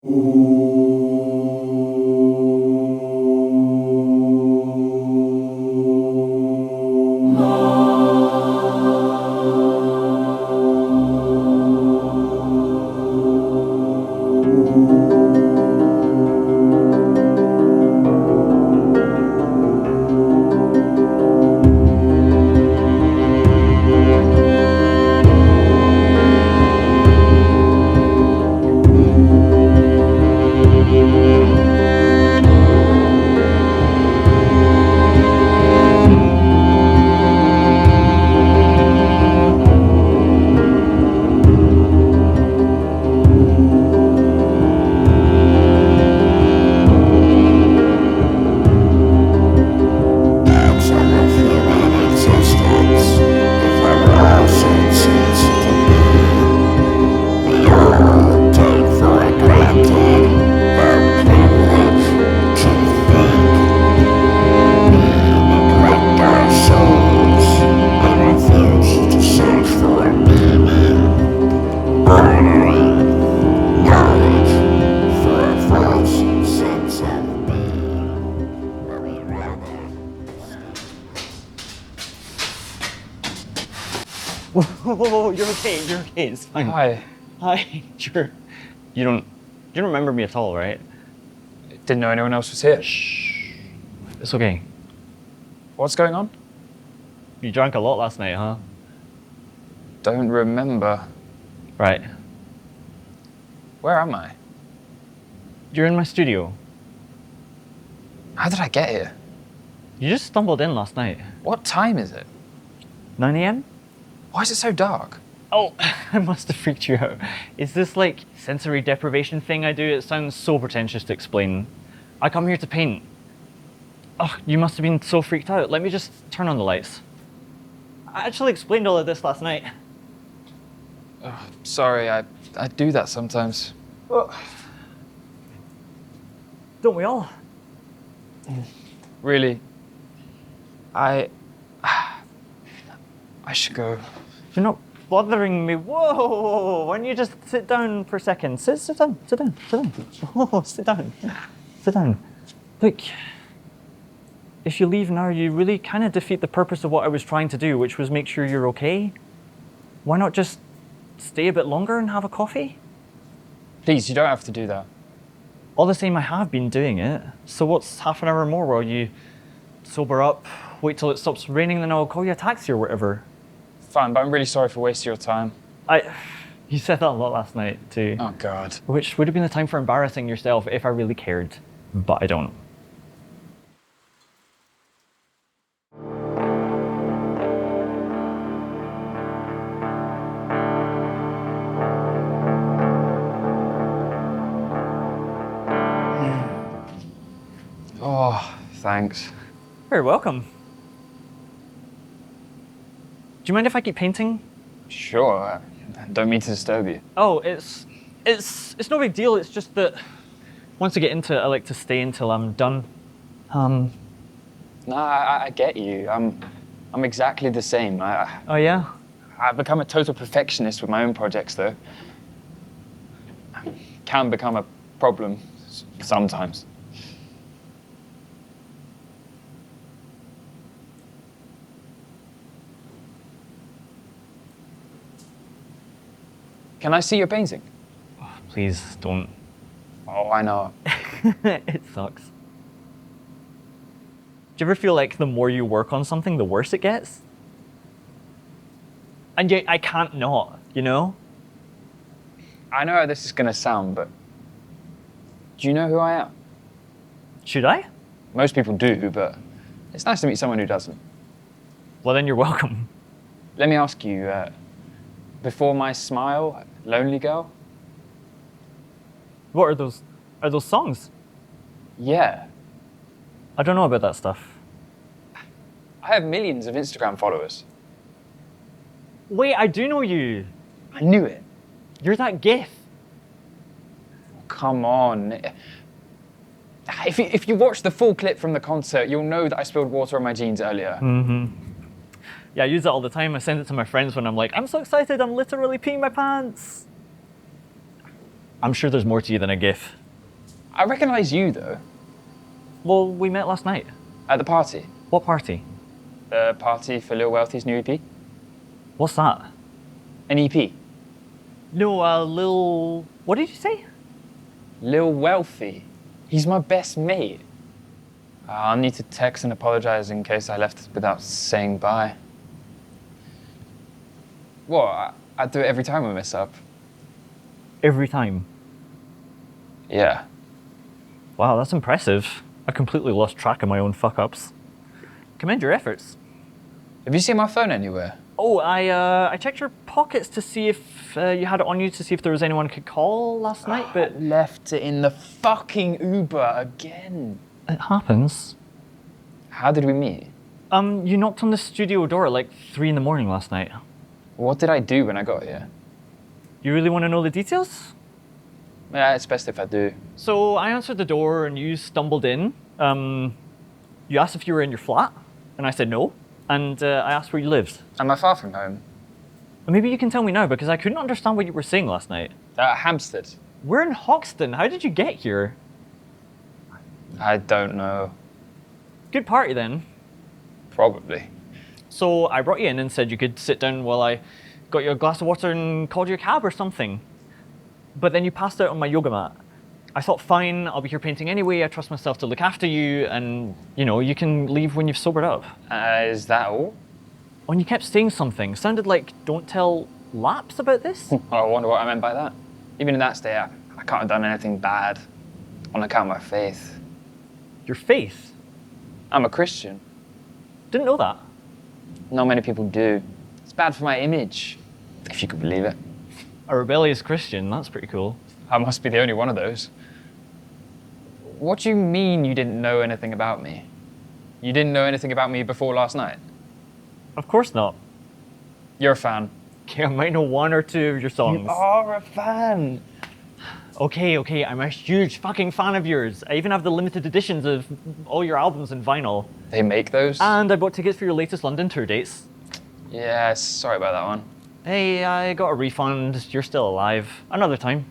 Whoa, you're okay, it's fine. Hi. Hi, sure. You don't remember me at all, right? Didn't know anyone else was here. Shh. It's okay. What's going on? You drank a lot last night, huh? Don't remember. Right. Where am I? You're in my studio. How did I get here? You just stumbled in last night. What time is it? 9 a.m.? Why is it so dark? Oh, I must have freaked you out. Is this like sensory deprivation thing I do? It sounds so pretentious to explain. I come here to paint. Oh, you must have been so freaked out. Let me just turn on the lights. I actually explained all of this last night. Oh, sorry, I do that sometimes. Well, don't we all? Really? I should go. You're not bothering me. Whoa! Why don't you just sit down for a second? Sit down. Oh, sit down. Sit down. Look, if you leave now, you really kind of defeat the purpose of what I was trying to do, which was make sure you're okay. Why not just stay a bit longer and have a coffee? Please, you don't have to do that. All the same, I have been doing it. So what's half an hour more while you sober up, wait till it stops raining, then I'll call you a taxi or whatever. Fine, but I'm really sorry for wasting your time. You said that a lot last night too. Oh, God. Which would have been the time for embarrassing yourself if I really cared, but I don't. Oh, thanks. You're welcome. Do you mind if I keep painting? Sure, I don't mean to disturb you. Oh, it's no big deal. It's just that once I get into it, I like to stay until I'm done. No, I get you. I'm exactly the same. Oh yeah? I've become a total perfectionist with my own projects, though. Can become a problem sometimes. Can I see your painting? Oh, please don't. Oh, I know. It sucks. Do you ever feel like the more you work on something, the worse it gets? And yet I can't not, you know? I know how this is going to sound, but do you know who I am? Should I? Most people do, but it's nice to meet someone who doesn't. Well, then you're welcome. Let me ask you, before my smile, Lonely Girl? What are those? Are those songs? Yeah. I don't know about that stuff. I have millions of Instagram followers. Wait, I do know you. I knew it. You're that gif. Come on. If you watch the full clip from the concert, you'll know that I spilled water on my jeans earlier. Mm-hmm. Yeah, I use it all the time. I send it to my friends when I'm like, I'm so excited, I'm literally peeing my pants. I'm sure there's more to you than a GIF. I recognise you, though. Well, we met last night. At the party. What party? The party for Lil Wealthy's new EP. What's that? An EP. No, Lil... What did you say? Lil Wealthy. He's my best mate. I'll need to text and apologise in case I left without saying bye. What? I do it every time we mess up. Every time. Yeah. Wow, that's impressive. I completely lost track of my own fuck-ups. Commend your efforts. Have you seen my phone anywhere? Oh, I checked your pockets to see if you had it on you to see if there was anyone I could call last night, but... Left it in the fucking Uber again. It happens. How did we meet? You knocked on the studio door at like 3 in the morning last night. What did I do when I got here? You really want to know the details? Yeah, it's best if I do. So I answered the door and you stumbled in. You asked if you were in your flat, and I said no. And I asked where you lived. Am I far from home? Maybe you can tell me now, because I couldn't understand what you were saying last night. Hampstead. We're in Hoxton. How did you get here? I don't know. Good party then. Probably. So I brought you in and said you could sit down while I got you a glass of water and called you a cab or something. But then you passed out on my yoga mat. I thought, fine, I'll be here painting anyway. I trust myself to look after you, and, you know, you can leave when you've sobered up. Is that all? When you kept saying something, sounded like don't tell Laps about this? I wonder what I meant by that. Even in that state, I can't have done anything bad on account of my faith. Your faith? I'm a Christian. Didn't know that. Not many people do. It's bad for my image, if you could believe it. A rebellious Christian, that's pretty cool. I must be the only one of those. What do you mean you didn't know anything about me? You didn't know anything about me before last night? Of course not. You're a fan. Okay, I might know 1 or 2 of your songs. You are a fan. Okay, I'm a huge fucking fan of yours. I even have the limited editions of all your albums in vinyl. They make those? And I bought tickets for your latest London tour dates. Yeah, sorry about that one. Hey, I got a refund. You're still alive. Another time.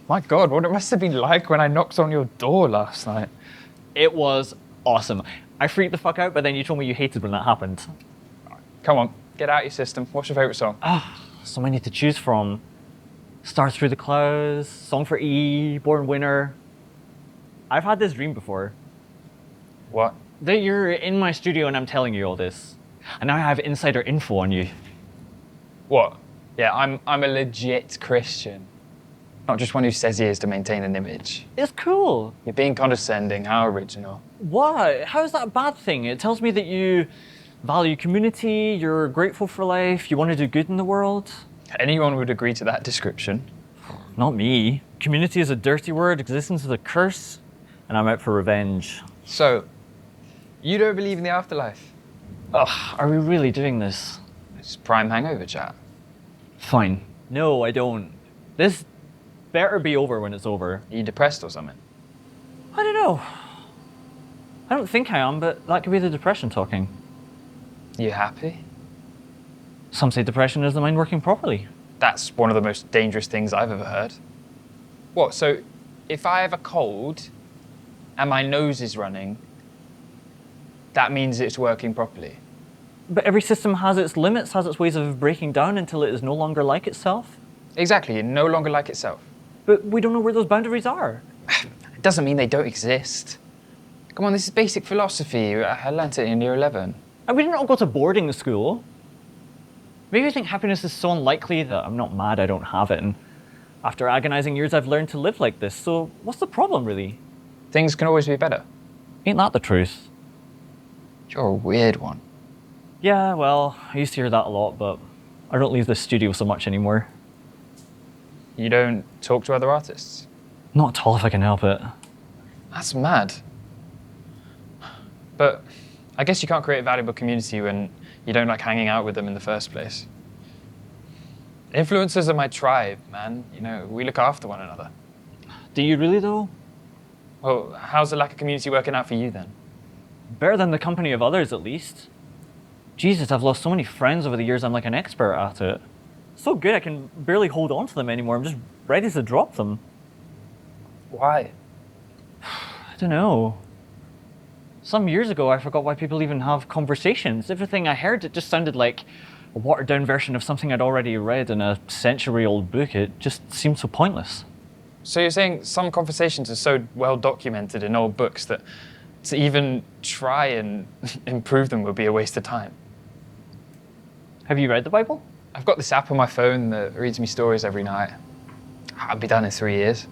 My God, what it must have been like when I knocked on your door last night. It was awesome. I freaked the fuck out, but then you told me you hated when that happened. Come on, get out your system. What's your favourite song? So many to choose from. Star Through the Clouds, Song for E, Born Winner. I've had this dream before. What? That you're in my studio and I'm telling you all this. And now I have insider info on you. What? Yeah, I'm a legit Christian. Not just one who says he is to maintain an image. It's cool. You're being condescending. How original. What? How is that a bad thing? It tells me that you value community, you're grateful for life, you want to do good in the world. Anyone would agree to that description. Not me. Community is a dirty word, existence is a curse, and I'm out for revenge. So, you don't believe in the afterlife? Ugh, are we really doing this? It's prime hangover chat. Fine. No, I don't. This better be over when it's over. Are you depressed or something? I don't know. I don't think I am, but that could be the depression talking. You happy? Some say depression is the mind working properly. That's one of the most dangerous things I've ever heard. What, so if I have a cold and my nose is running, that means it's working properly? But every system has its limits, has its ways of breaking down until it is no longer like itself. Exactly, no longer like itself. But we don't know where those boundaries are. It doesn't mean they don't exist. Come on, this is basic philosophy. I learnt it in year 11. And we didn't all go to boarding school. Maybe I think happiness is so unlikely that I'm not mad I don't have it. And after agonizing years, I've learned to live like this. So what's the problem, really? Things can always be better. Ain't that the truth? You're a weird one. Yeah, well, I used to hear that a lot, but I don't leave the studio so much anymore. You don't talk to other artists? Not at all if I can help it. That's mad. But I guess you can't create a valuable community when you don't like hanging out with them in the first place. Influencers are my tribe, man. You know, we look after one another. Do you really, though? Well, how's the lack of community working out for you then? Better than the company of others, at least. Jesus, I've lost so many friends over the years, I'm like an expert at it. So good, I can barely hold on to them anymore. I'm just ready to drop them. Why? I don't know. Some years ago, I forgot why people even have conversations. Everything I heard, it just sounded like a watered-down version of something I'd already read in a century-old book. It just seemed so pointless. So you're saying some conversations are so well documented in old books that to even try and improve them would be a waste of time? Have you read the Bible? I've got this app on my phone that reads me stories every night. I'll be done in 3 years.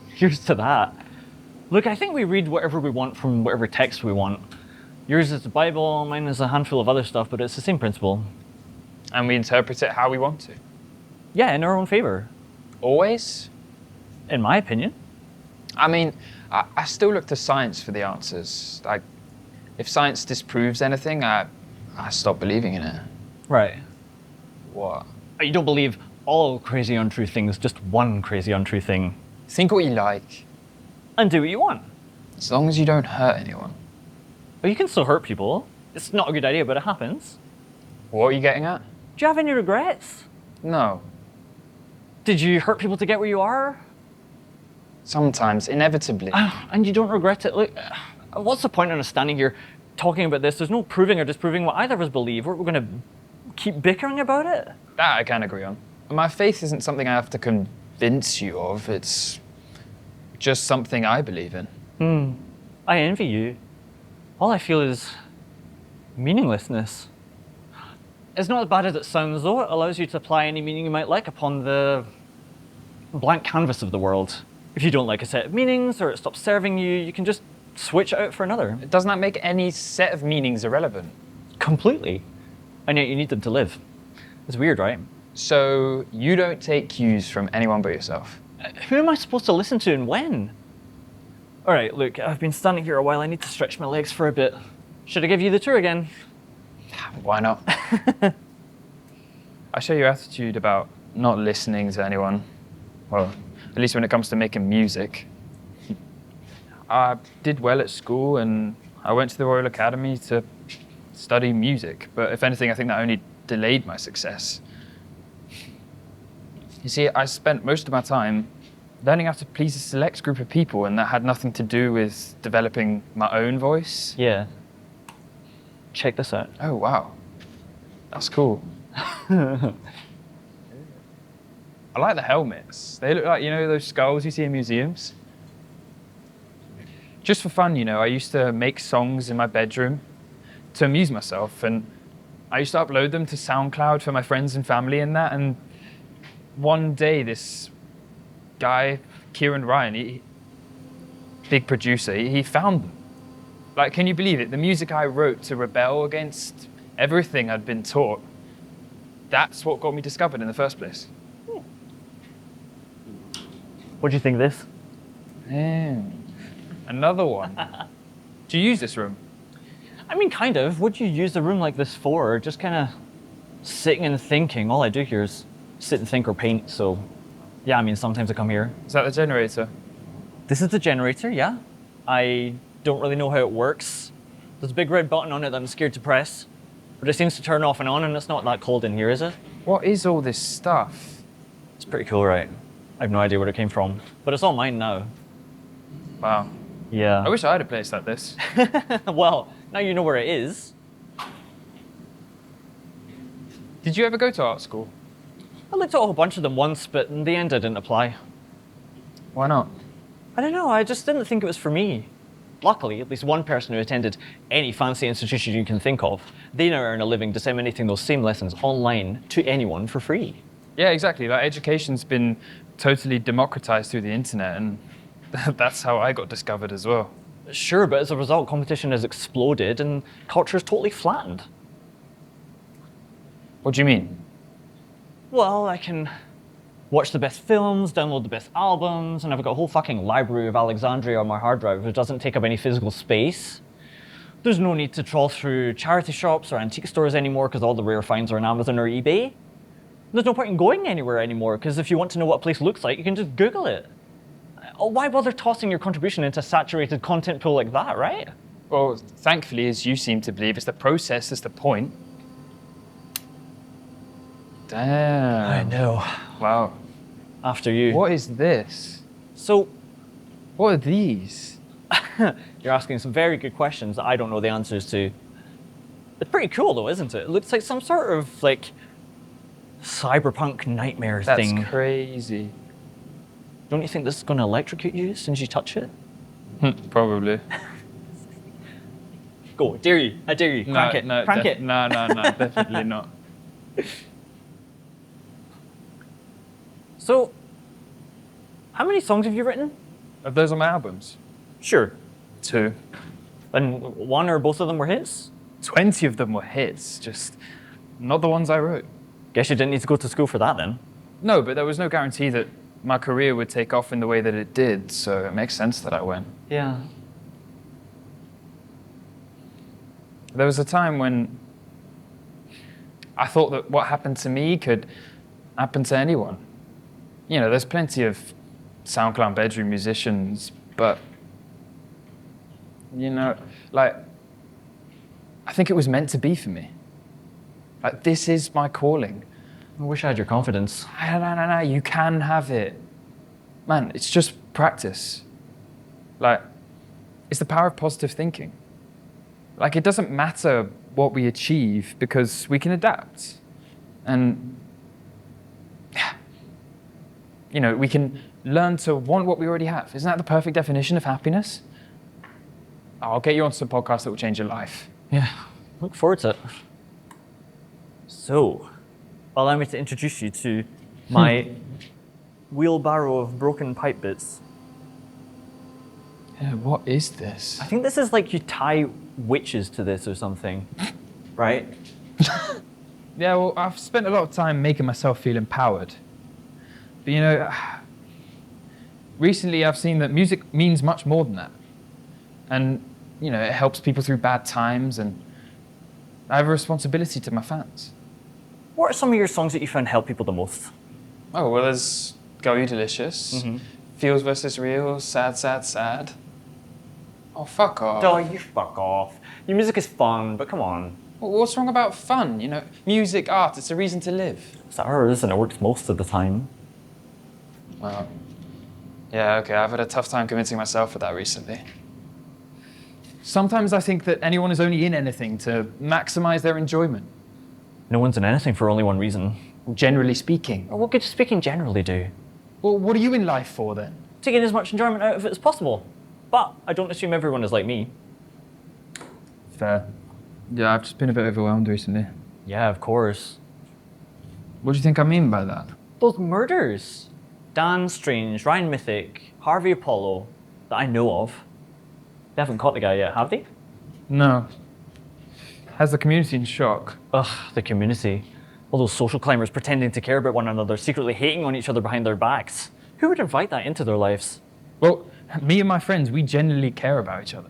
Here's to that. Look, I think we read whatever we want from whatever text we want. Yours is the Bible, mine is a handful of other stuff, but it's the same principle. And we interpret it how we want to. Yeah, in our own favor, Always? in my opinion. I mean, I still look to science for the answers. Like, if science disproves anything, I stop believing in it. Right. What? You don't believe all crazy untrue things, just one crazy untrue thing. Think what you like, And do what you want. as long as you don't hurt anyone. But you can still hurt people. It's not a good idea, but it happens. What are you getting at? Do you have any regrets? No. Did you hurt people to get where you are? Sometimes, inevitably. And you don't regret it? Look, what's the point in us standing here talking about this? There's no proving or disproving what either of us believe. We're going to keep bickering about it? That I can agree on. My faith isn't something I have to convince you of. It's just something I believe in. I envy you. All I feel is meaninglessness. It's not as bad as it sounds, though. It allows you to apply any meaning you might like upon the blank canvas of the world. If you don't like a set of meanings or it stops serving you, you can just switch it out for another. Doesn't that make any set of meanings irrelevant? Completely. And yet you need them to live. It's weird, right? So you don't take cues from anyone but yourself? Who am I supposed to listen to and when? All right, look, I've been standing here a while. I need to stretch my legs for a bit. Should I give you the tour again? Why not? I share your attitude about not listening to anyone. Well, at least when it comes to making music. I did well at school and I went to the Royal Academy to study music, but if anything, I think that only delayed my success. You see, I spent most of my time learning how to please a select group of people, and that had nothing to do with developing my own voice. Yeah. Check this out. Oh, wow. That's cool. I like the helmets. They look like, you know, those skulls you see in museums? Just for fun, you know, I used to make songs in my bedroom to amuse myself, and I used to upload them to SoundCloud for my friends and family and that, and one day this guy, Kieran Ryan, big producer, he found them. Like, can you believe it? The music I wrote to rebel against everything I'd been taught, that's what got me discovered in the first place. What do you think of this? Yeah. Another one. Do you use this room? I mean, kind of. What do you use a room like this for? Just kind of sitting and thinking. All I do here is sit and think or paint, so yeah, I mean, sometimes I come here. Is that the generator? This is the generator, yeah. I don't really know how it works. There's a big red button on it that I'm scared to press, but it seems to turn off and on, and it's not that cold in here, is it? What is all this stuff? It's pretty cool, right? I have no idea where it came from, but it's all mine now. Wow. Yeah. I wish I had a place like this. Well, now you know where it is. Did you ever go to art school? I looked at a whole bunch of them once, but in the end I didn't apply. Why not? I don't know, I just didn't think it was for me. Luckily, at least one person who attended any fancy institution you can think of, they now earn a living disseminating those same lessons online to anyone for free. Yeah, exactly. Like, education's been totally democratized through the internet, and that's how I got discovered as well. Sure, but as a result, competition has exploded and culture is totally flattened. What do you mean? Well, I can watch the best films, download the best albums, and I've got a whole fucking library of Alexandria on my hard drive which doesn't take up any physical space. There's no need to trawl through charity shops or antique stores anymore because all the rare finds are on Amazon or eBay. There's no point in going anywhere anymore because if you want to know what a place looks like, you can just Google it. Why bother tossing your contribution into a saturated content pool like that, right? Well, thankfully, as you seem to believe, it's the process that's the point. Damn. I know. Wow. after you. What is this? So, What are these? you're asking some very good questions that I don't know the answers to. It's pretty cool though, isn't it? It looks like some sort of like cyberpunk nightmare That's thing. crazy. Don't you think this is going to electrocute you as soon as you touch it? Probably. Go, dare you? I dare you. Crank it. Crank it. No, definitely not. So, how many songs have you written? Are those on my albums? Sure. 2. And one or both of them were hits? 20 of them were hits, just not the ones I wrote. Guess you didn't need to go to school for that then. No, but there was no guarantee that my career would take off in the way that it did, so it makes sense that I went. Yeah. There was a time when I thought that what happened to me could happen to anyone. You know, there's plenty of SoundCloud bedroom musicians, but, you know, like, I think it was meant to be for me. Like, this is my calling. I wish I had your confidence. No, you can have it. Man, it's just practice. Like, it's the power of positive thinking. Like, it doesn't matter what we achieve because we can adapt. And, you know, we can learn to want what we already have. Isn't that the perfect definition of happiness? I'll get you on some podcasts that will change your life. Yeah, look forward to it. So, allow me to introduce you to my wheelbarrow of broken pipe bits. Yeah, what is this? I think this is like you tie witches to this or something, right? Yeah, well, I've spent a lot of time making myself feel empowered. But, you know, recently I've seen that music means much more than that. And, you know, it helps people through bad times, and I have a responsibility to my fans. What are some of your songs that you found help people the most? Oh, well, there's Go You Delicious, Feels versus Real, Sad, Sad, Sad. Oh, fuck off. Oh, you fuck off. Your music is fun, but come on. Well, what's wrong about fun? You know, music, art, it's a reason to live. It's ours and it works most of the time. Well, yeah, okay, I've had a tough time convincing myself of that recently. Sometimes I think that anyone is only in anything to maximize their enjoyment. No one's in anything for only one reason. Generally speaking. What could speaking generally do? Well, what are you in life for then? To get as much enjoyment out of it as possible. But I don't assume everyone is like me. Fair. Yeah, I've just been a bit overwhelmed recently. Yeah, of course. What do you think I mean by that? Those murders. Dan Strange, Ryan Mythic, Harvey Apollo, that I know of. They haven't caught the guy yet, have they? No. Has the community in shock? Ugh, the community. All those social climbers pretending to care about one another, secretly hating on each other behind their backs. Who would invite that into their lives? Well, me and my friends, we genuinely care about each other.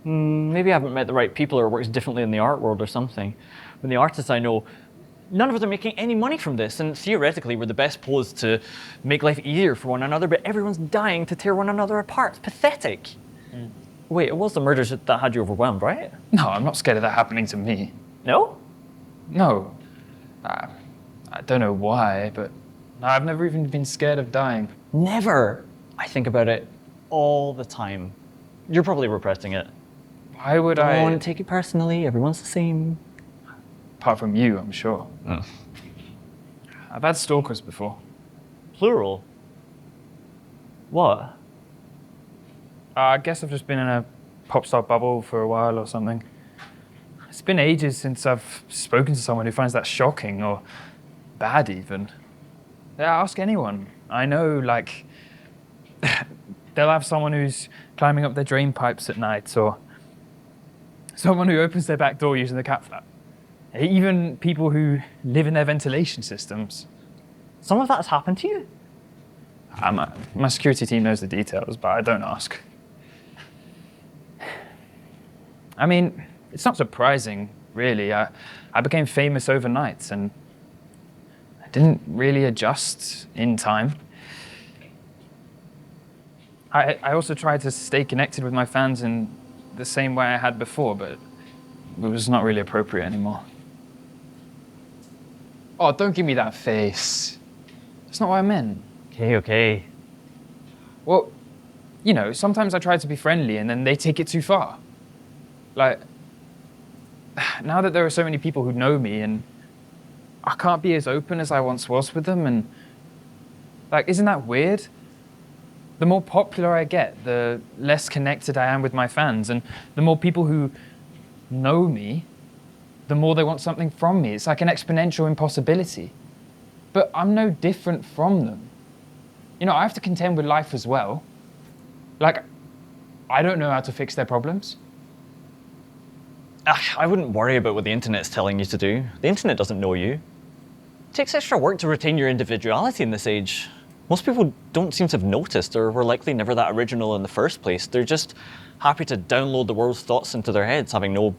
Maybe I haven't met the right people or works differently in the art world or something. When the artists I know, none of them are making any money from this, and theoretically we're the best posed to make life easier for one another, but everyone's dying to tear one another apart. It's pathetic. Wait, it was the murders that had you overwhelmed, right? No, I'm not scared of that happening to me. No? No. I don't know why, but I've never even been scared of dying. Never. I think about it all the time. You're probably repressing it. Why would Don't take it personally. Everyone's the same. Apart from you, I'm sure. I've had stalkers before. Plural. What? I guess I've just been in a pop star bubble for a while or something. It's been ages since I've spoken to someone who finds that shocking or bad even. Yeah, ask anyone. I know, like, they'll have someone who's climbing up their drain pipes at night, or someone who opens their back door using the cat flap. Even people who live in their ventilation systems. Some of that's happened to you? My security team knows the details, but I don't ask. I mean, it's not surprising, really. I became famous overnight, and I didn't really adjust in time. I also tried to stay connected with my fans in the same way I had before, but it was not really appropriate anymore. Oh, don't give me that face. That's not what I meant. Okay. Well, you know, sometimes I try to be friendly and then they take it too far. Like, now that there are so many people who know me and I can't be as open as I once was with them, and like, isn't that weird? The more popular I get, the less connected I am with my fans, and the more people who know me, the more they want something from me. It's like an exponential impossibility. But I'm no different from them. You know, I have to contend with life as well. Like, I don't know how to fix their problems. I wouldn't worry about what the internet's telling you to do. The internet doesn't know you. It takes extra work to retain your individuality in this age. Most people don't seem to have noticed, or were likely never that original in the first place. They're just happy to download the world's thoughts into their heads, having no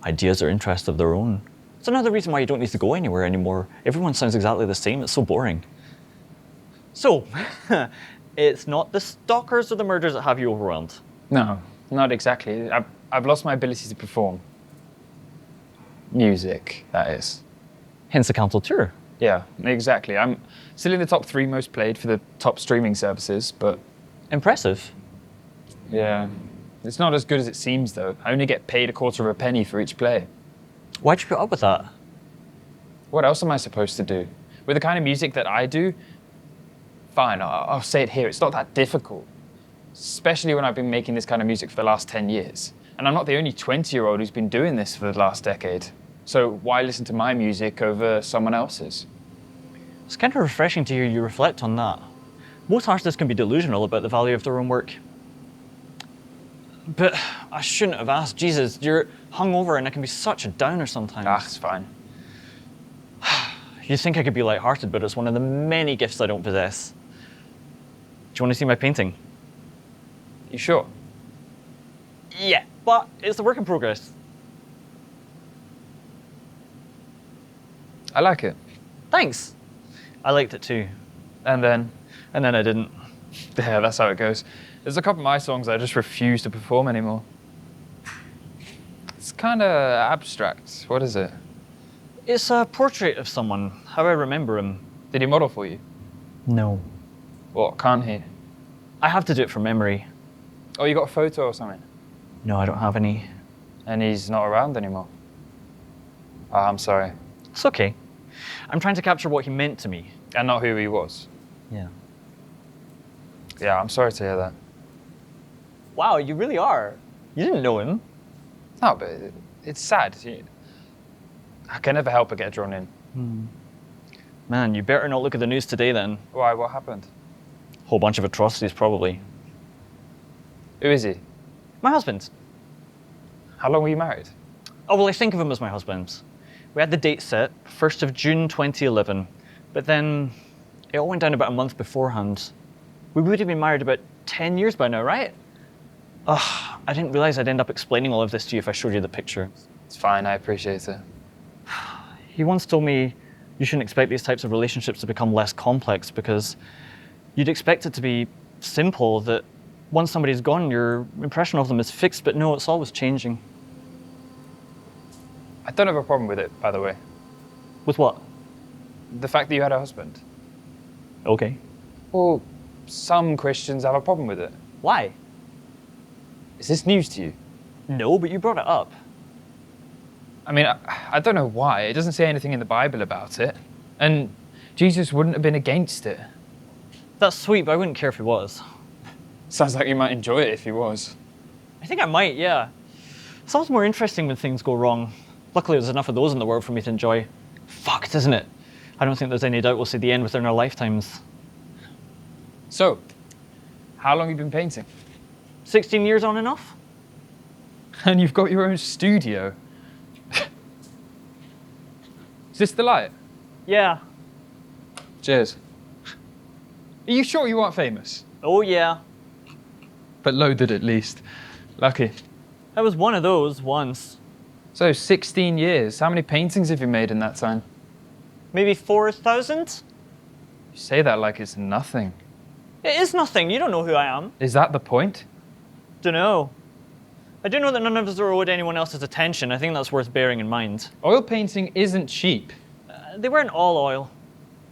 ideas or interests of their own. It's another reason why you don't need to go anywhere anymore. Everyone sounds exactly the same. It's so boring. So, it's not the stalkers or the murders that have you overwhelmed. No, not exactly. I've lost my ability to perform. Music, that is. Hence the cancelled tour. Yeah, exactly. I'm still in the top 3 most played for the top streaming services, but Impressive. yeah. It's not as good as it seems, though. I only get paid a quarter of a penny for each play. Why'd you put up with that? What else am I supposed to do? With the kind of music that I do, fine, I'll say it here, it's not that difficult. Especially when I've been making this kind of music for the last 10 years. And I'm not the only 20-year-old who's been doing this for the last decade. So why listen to my music over someone else's? It's kind of refreshing to hear you reflect on that. Most artists can be delusional about the value of their own work. But I shouldn't have asked. Jesus, you're hungover and I can be such a downer sometimes. Ah, it's fine. You'd think I could be lighthearted, but it's one of the many gifts I don't possess. Do you want to see my painting? You sure? Yeah, but it's a work in progress. I like it. Thanks. I liked it too. And then, And then I didn't. yeah, that's how it goes. There's a couple of my songs I just refuse to perform anymore. It's kind of abstract. What is it? It's a portrait of someone, how I remember him. Did he model for you? No. What, can't he? I have to do it from memory. Oh, you got a photo or something? No, I don't have any. And he's not around anymore? Oh, I'm sorry. It's okay. I'm trying to capture what he meant to me. And not who he was. Yeah. Yeah, I'm sorry to hear that. Wow, you really are. You didn't know him. No, but it's sad. I can never help but get drawn in. Man, you better not look at the news today then. Why, what happened? Whole bunch of atrocities, probably. Who is he? My husband. How long were you married? Oh, well, I think of him as my husband. We had the date set, 1st of June 2011, but then it all went down about a month beforehand. We would have been married about 10 years by now, right? Ugh, I didn't realize I'd end up explaining all of this to you if I showed you the picture. It's fine, I appreciate it. He once told me you shouldn't expect these types of relationships to become less complex because you'd expect it to be simple, that once somebody's gone, your impression of them is fixed, but no, it's always changing. I don't have a problem with it, by the way. With what? The fact that you had a husband. Okay. Well, some Christians have a problem with it. Why? Is this news to you? No, but you brought it up. I mean, I don't know why. It doesn't say anything in the Bible about it. And Jesus wouldn't have been against it. That's sweet, but I wouldn't care if he was. Sounds like you might enjoy it if he was. I think I might, yeah. It's always more interesting when things go wrong. Luckily, there's enough of those in the world for me to enjoy. Fucked, isn't it? I don't think there's any doubt we'll see the end within our lifetimes. So, how long have you been painting? 16 years on and off? And you've got your own studio. Is this the light? Yeah. Cheers. Are you sure you aren't famous? Oh, yeah. But loaded at least. Lucky. I was one of those once. So, 16 years. How many paintings have you made in that time? Maybe 4,000? You say that like it's nothing. It is nothing. You don't know who I am. Is that the point? Dunno. I do know that none of us are owed anyone else's attention. I think that's worth bearing in mind. Oil painting isn't cheap. They weren't all oil.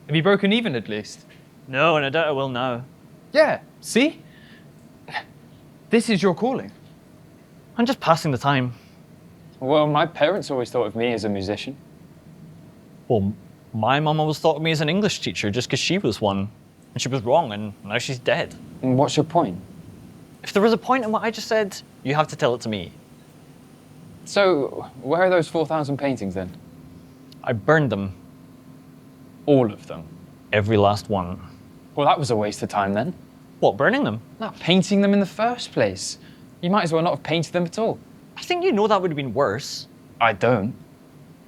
Have you broken even at least? No, and I doubt I will now. Yeah, see? This is your calling. I'm just passing the time. Well, my parents always thought of me as a musician. Well, my mum always thought of me as an English teacher just because she was one. And she was wrong, and now she's dead. And what's your point? If there was a point in what I just said, you have to tell it to me. So, where are those 4,000 paintings then? I burned them, All of them. every last one. Well, that was a waste of time then. What, burning them? Not painting them in the first place. You might as well not have painted them at all. I think you know that would have been worse. I don't.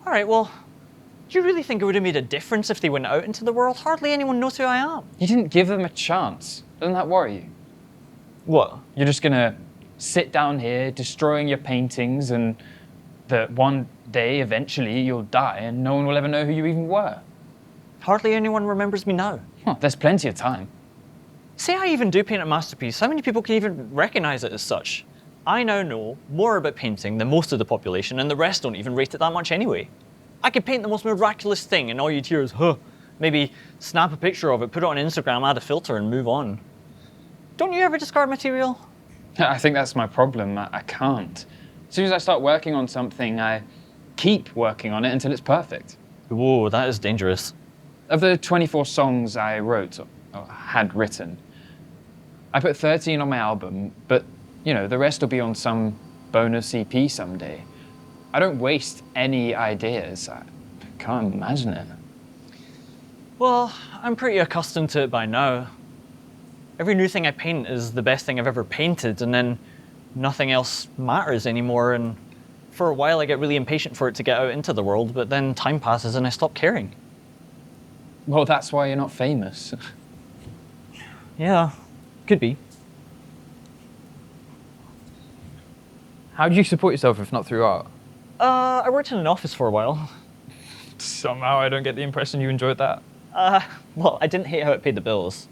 All right, well, do you really think it would have made a difference if they went out into the world? Hardly anyone knows who I am. You didn't give them a chance. Doesn't that worry you? What? You're just gonna sit down here destroying your paintings and that one day eventually you'll die and no one will ever know who you even were. Hardly anyone remembers me now. There's plenty of time. Say I even do paint a masterpiece, how many people can even recognize it as such? I now know more about painting than most of the population, and the rest don't even rate it that much anyway. I could paint the most miraculous thing, and all you'd hear is, huh. Maybe snap a picture of it, put it on Instagram, add a filter, and move on. Don't you ever discard material? I think that's my problem. I can't. As soon as I start working on something, I keep working on it until it's perfect. Whoa, that is dangerous. Of the 24 songs I wrote, or had written, I put 13 on my album, but, you know, the rest will be on some bonus EP someday. I don't waste any ideas. I can't imagine it. Well, I'm pretty accustomed to it by now. Every new thing I paint is the best thing I've ever painted, and then nothing else matters anymore, and for a while I get really impatient for it to get out into the world, but then time passes and I stop caring. Well, that's why you're not famous. Yeah, could be. How do you support yourself if not through art? I worked in an office for a while. Somehow I don't get the impression you enjoyed that. Well, I didn't hate how it paid the bills,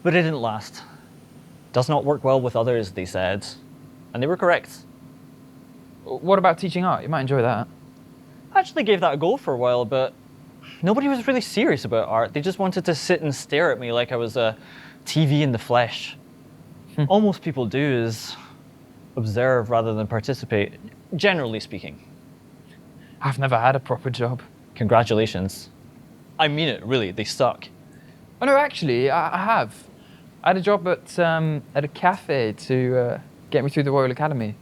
but it didn't last. Does not work well with others, they said. And they were correct. What about teaching art? You might enjoy that. I actually gave that a go for a while, but nobody was really serious about art. They just wanted to sit and stare at me like I was a TV in the flesh. All most people do is observe rather than participate, generally speaking. I've never had a proper job. Congratulations. I mean it, really, they suck. Oh no, actually, I have. I had a job at a cafe to get me through the Royal Academy.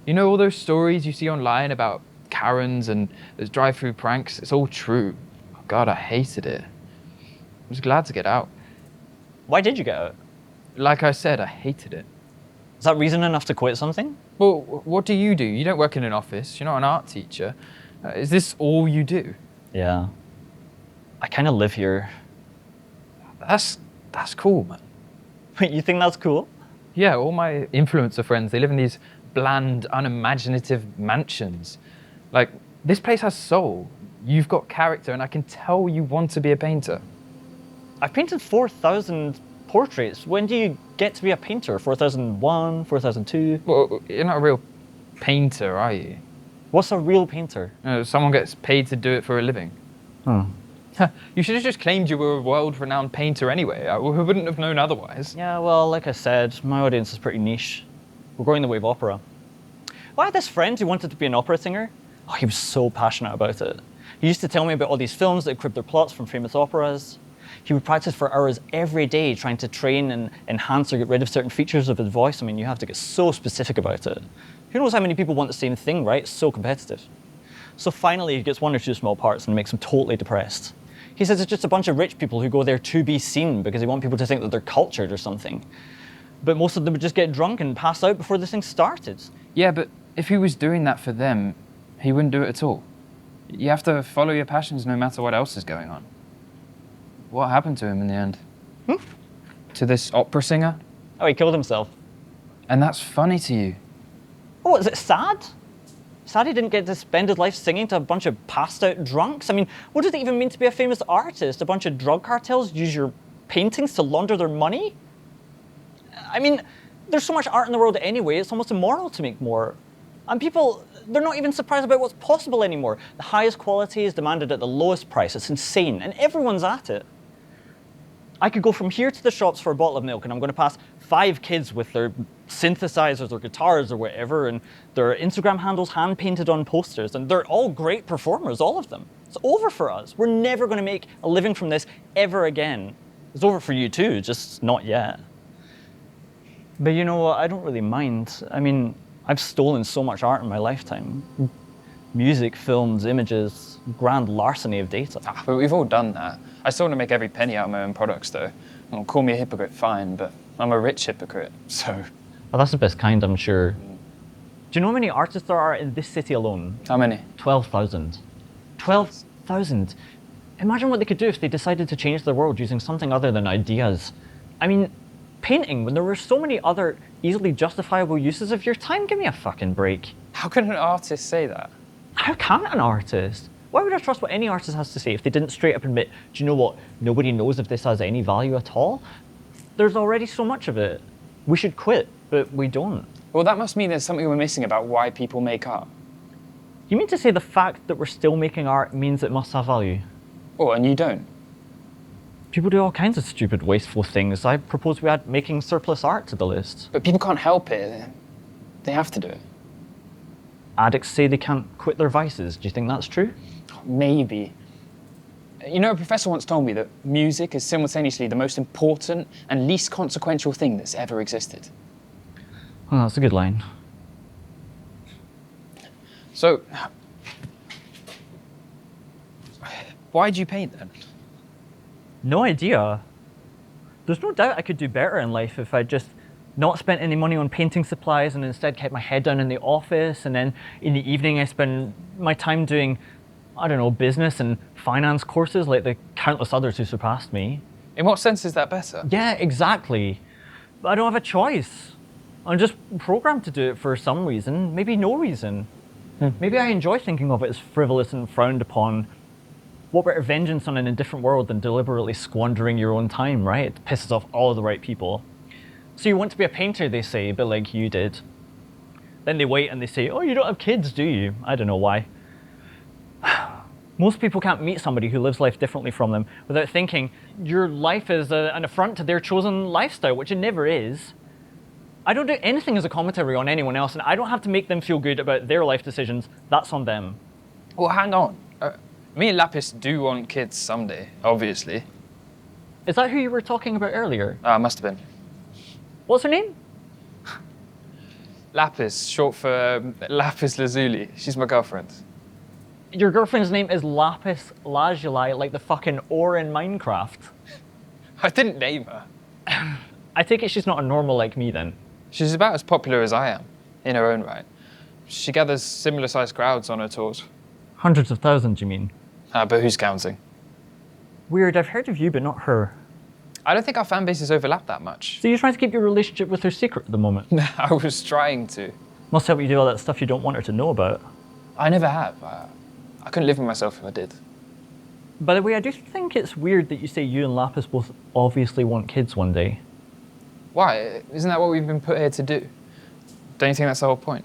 You know all those stories you see online about Karens and those drive-through pranks? It's all true. Oh, God, I hated it. I was glad to get out. Why did you get out? Like I said, I hated it. Is that reason enough to quit something? Well, what do? You don't work in an office. You're not an art teacher. Is this all you do? Yeah. I kind of live here. That's cool, man. Wait, you think that's cool? Yeah, all my influencer friends, they live in these bland, unimaginative mansions. Like, this place has soul. You've got character, and I can tell you want to be a painter. I've painted 4,000 portraits. When do you get to be a painter? 4001, 4002? Well, you're not a real painter, are you? What's a real painter? Someone gets paid to do it for a living. Oh. You should have just claimed you were a world-renowned painter anyway. I wouldn't have known otherwise. Yeah, well, like I said, my audience is pretty niche. We're going the way of opera. Well, I had this friend who wanted to be an opera singer. Oh, he was so passionate about it. He used to tell me about all these films that cribbed their plots from famous operas. He would practice for hours every day trying to train and enhance or get rid of certain features of his voice. I mean, you have to get so specific about it. Who knows how many people want the same thing, right? It's so competitive. So finally, he gets one or two small parts and it makes him totally depressed. He says it's just a bunch of rich people who go there to be seen because they want people to think that they're cultured or something. But most of them would just get drunk and pass out before the thing started. Yeah, but if he was doing that for them, he wouldn't do it at all. You have to follow your passions no matter what else is going on. What happened to him in the end? To this opera singer? Oh, he killed himself. And that's funny to you. Oh, is it sad? Sad he didn't get to spend his life singing to a bunch of passed out drunks? I mean, what does it even mean to be a famous artist? A bunch of drug cartels use your paintings to launder their money? I mean, there's so much art in the world anyway, it's almost immoral to make more. And people, they're not even surprised about what's possible anymore. The highest quality is demanded at the lowest price. It's insane, and everyone's at it. I could go from here to the shops for a bottle of milk, and I'm going to pass 5 kids with their synthesizers or guitars or whatever, and their Instagram handles hand-painted on posters, and they're all great performers, all of them. It's over for us. We're never going to make a living from this ever again. It's over for you too, just not yet. But you know what? I don't really mind. I mean, I've stolen so much art in my lifetime. Music, films, images, grand larceny of data. But we've all done that. I still want to make every penny out of my own products, though. Well, call me a hypocrite, fine, but I'm a rich hypocrite, so... Well, that's the best kind, I'm sure. Do you know how many artists there are in this city alone? How many? 12,000. 12,000. Imagine what they could do if they decided to change the world using something other than ideas. I mean, painting, when there were so many other easily justifiable uses of your time, give me a fucking break. How can an artist say that? How can an artist? Why would I trust what any artist has to say if they didn't straight up admit, do you know what, nobody knows if this has any value at all? There's already so much of it. We should quit, but we don't. Well, that must mean there's something we're missing about why people make art. You mean to say the fact that we're still making art means it must have value? Oh, and you don't? People do all kinds of stupid, wasteful things. I propose we add making surplus art to the list. But people can't help it. They have to do it. Addicts say they can't quit their vices. Do you think that's true? Maybe. You know, a professor once told me that music is simultaneously the most important and least consequential thing that's ever existed. Well, that's a good line. So, why'd you paint then? No idea. There's no doubt I could do better in life if I'd just not spent any money on painting supplies and instead kept my head down in the office, and then in the evening I spend my time doing, I don't know, business and finance courses like the countless others who surpassed me. In what sense is that better? Yeah, exactly. But I don't have a choice. I'm just programmed to do it for some reason, maybe no reason. Maybe I enjoy thinking of it as frivolous and frowned upon. What better vengeance on an indifferent world than deliberately squandering your own time, right? It pisses off all of the right people. So you want to be a painter, they say, but like you did. Then they wait and they say, oh, you don't have kids, do you? I don't know why. Most people can't meet somebody who lives life differently from them without thinking your life is an affront to their chosen lifestyle, which it never is. I don't do anything as a commentary on anyone else, and I don't have to make them feel good about their life decisions. That's on them. Well, hang on. Me and Lapis do want kids someday, obviously. Is that who you were talking about earlier? Must have been. What's her name? Lapis, short for Lapis Lazuli. She's my girlfriend. Your girlfriend's name is Lapis Lazuli, like the fucking ore in Minecraft. I didn't name her. I take it she's not a normal like me then. She's about as popular as I am, in her own right. She gathers similar-sized crowds on her tours. Hundreds of thousands, you mean? But who's counting? Weird, I've heard of you, but not her. I don't think our fan bases overlap that much. So you're trying to keep your relationship with her secret at the moment? I was trying to. Must help you do all that stuff you don't want her to know about. I never have. I couldn't live with myself if I did. By the way, I do think it's weird that you say you and Lapis both obviously want kids one day. Why? Isn't that what we've been put here to do? Don't you think that's the whole point?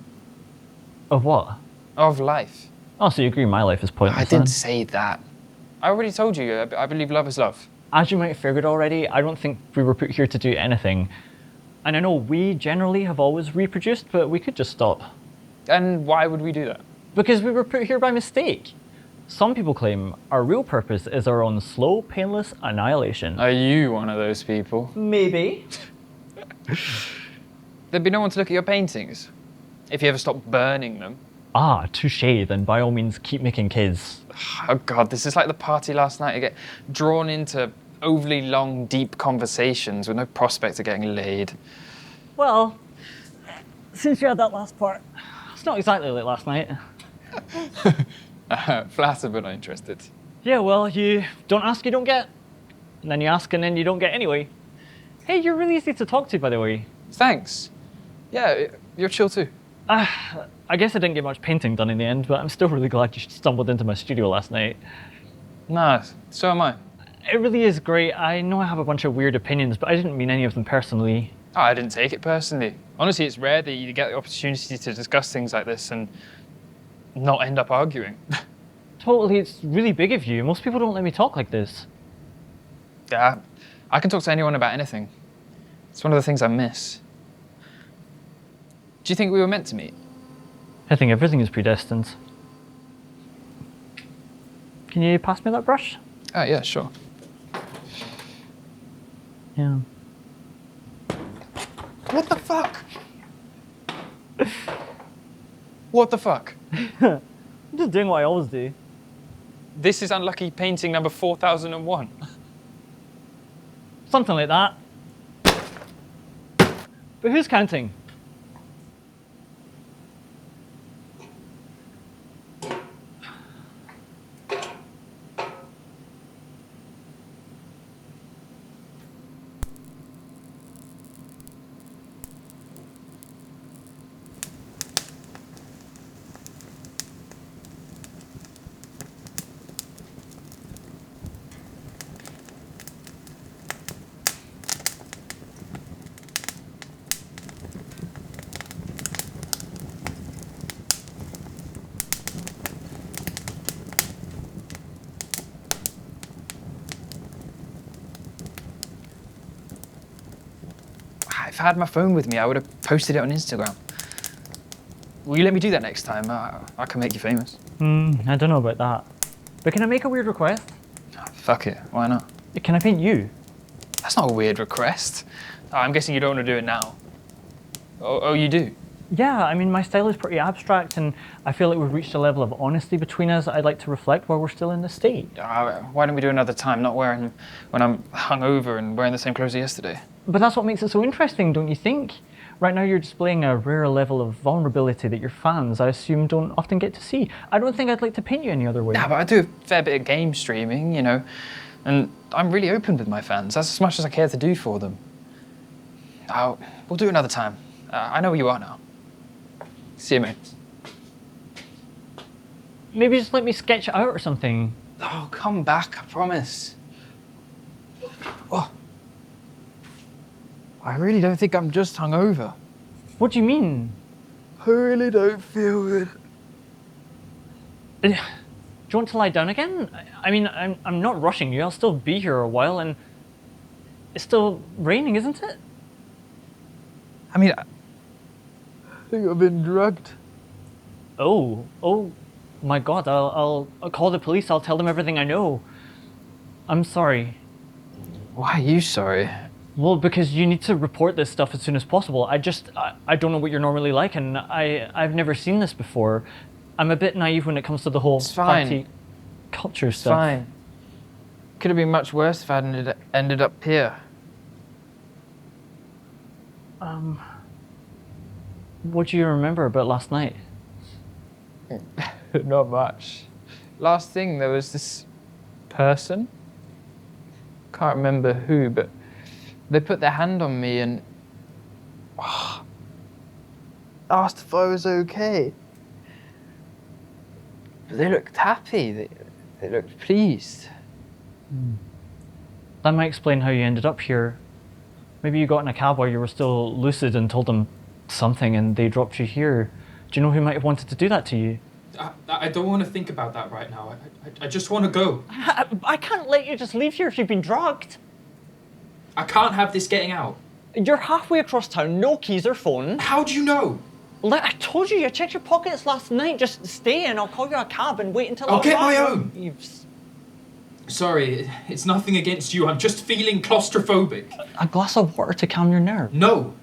Of what? Of life. Oh, so you agree my life is pointless? I didn't then? say that. I already told you, I believe love is love. As you might have figured already, I don't think we were put here to do anything. And I know we generally have always reproduced, but we could just stop. And why would we do that? Because we were put here by mistake. Some people claim our real purpose is our own slow, painless annihilation. Are you one of those people? Maybe. There'd be no one to look at your paintings if you ever stopped burning them. Ah, touché, then by all means keep making kids. Oh God, this is like the party last night. I get drawn into overly long, deep conversations with no prospect of getting laid. Well, since you had that last part, it's not exactly like last night. Flattered but not interested. Yeah, well, you don't ask, you don't get. And then you ask and then you don't get anyway. Hey, you're really easy to talk to, by the way. Thanks. Yeah, you're chill too. I guess I didn't get much painting done in the end, but I'm still really glad you stumbled into my studio last night. Nah, so am I. It really is great. I know I have a bunch of weird opinions, but I didn't mean any of them personally. Oh, I didn't take it personally. Honestly, it's rare that you get the opportunity to discuss things like this and not end up arguing. Totally, it's really big of you. Most people don't let me talk like this. Yeah, I can talk to anyone about anything. It's one of the things I miss. Do you think we were meant to meet? I think everything is predestined. Can you pass me that brush? Oh, yeah, sure. Yeah. What the fuck? What the fuck? I'm just doing what I always do. This is unlucky painting number 4001. Something like that. But who's counting? If I had my phone with me, I would have posted it on Instagram. Will you let me do that next time? I can make you famous. I don't know about that. But can I make a weird request? Fuck it, why not? Can I paint you? That's not a weird request. I'm guessing you don't want to do it now. Oh, you do? Yeah, I mean, my style is pretty abstract, and I feel like we've reached a level of honesty between us I'd like to reflect while we're still in this state. Why don't we do another time, not wearing when I'm hungover and wearing the same clothes as yesterday? But that's what makes it so interesting, don't you think? Right now you're displaying a rare level of vulnerability that your fans, I assume, don't often get to see. I don't think I'd like to paint you any other way. Nah, but I do a fair bit of game streaming, you know, and I'm really open with my fans. That's as much as I care to do for them. We'll do it another time. I know where you are now. See you, mate. Maybe just let me sketch it out or something. Oh, come back, I promise. Oh. I really don't think I'm just hungover. What do you mean? I really don't feel good. Do you want to lie down again? I mean, I'm not rushing you. I'll still be here a while, and it's still raining, isn't it? I mean, I think I've been drugged. Oh my God! I'll call the police. I'll tell them everything I know. I'm sorry. Why are you sorry? Well, because you need to report this stuff as soon as possible. I don't know what you're normally like, and I've never seen this before. I'm a bit naive when it comes to the whole party culture It's stuff. fine. Could have been much worse if I hadn't ended up here. What do you remember about last night? Not much. Last thing, there was this person. Can't remember who, but they put their hand on me and asked if I was okay. But they looked happy. They looked pleased. That might explain how you ended up here. Maybe you got in a cab while you were still lucid and told them something and they dropped you here. Do you know who might have wanted to do that to you? I don't want to think about that right now. I just want to go. I can't let you just leave here if you've been drugged. I can't have this getting out. You're halfway across town, no keys or phone. How do you know? Like I told you, I checked your pockets last night. Just stay and I'll call you a cab and wait until I'll get my arrive. own. Sorry, it's nothing against you. I'm just feeling claustrophobic. A glass of water to calm your nerves. No.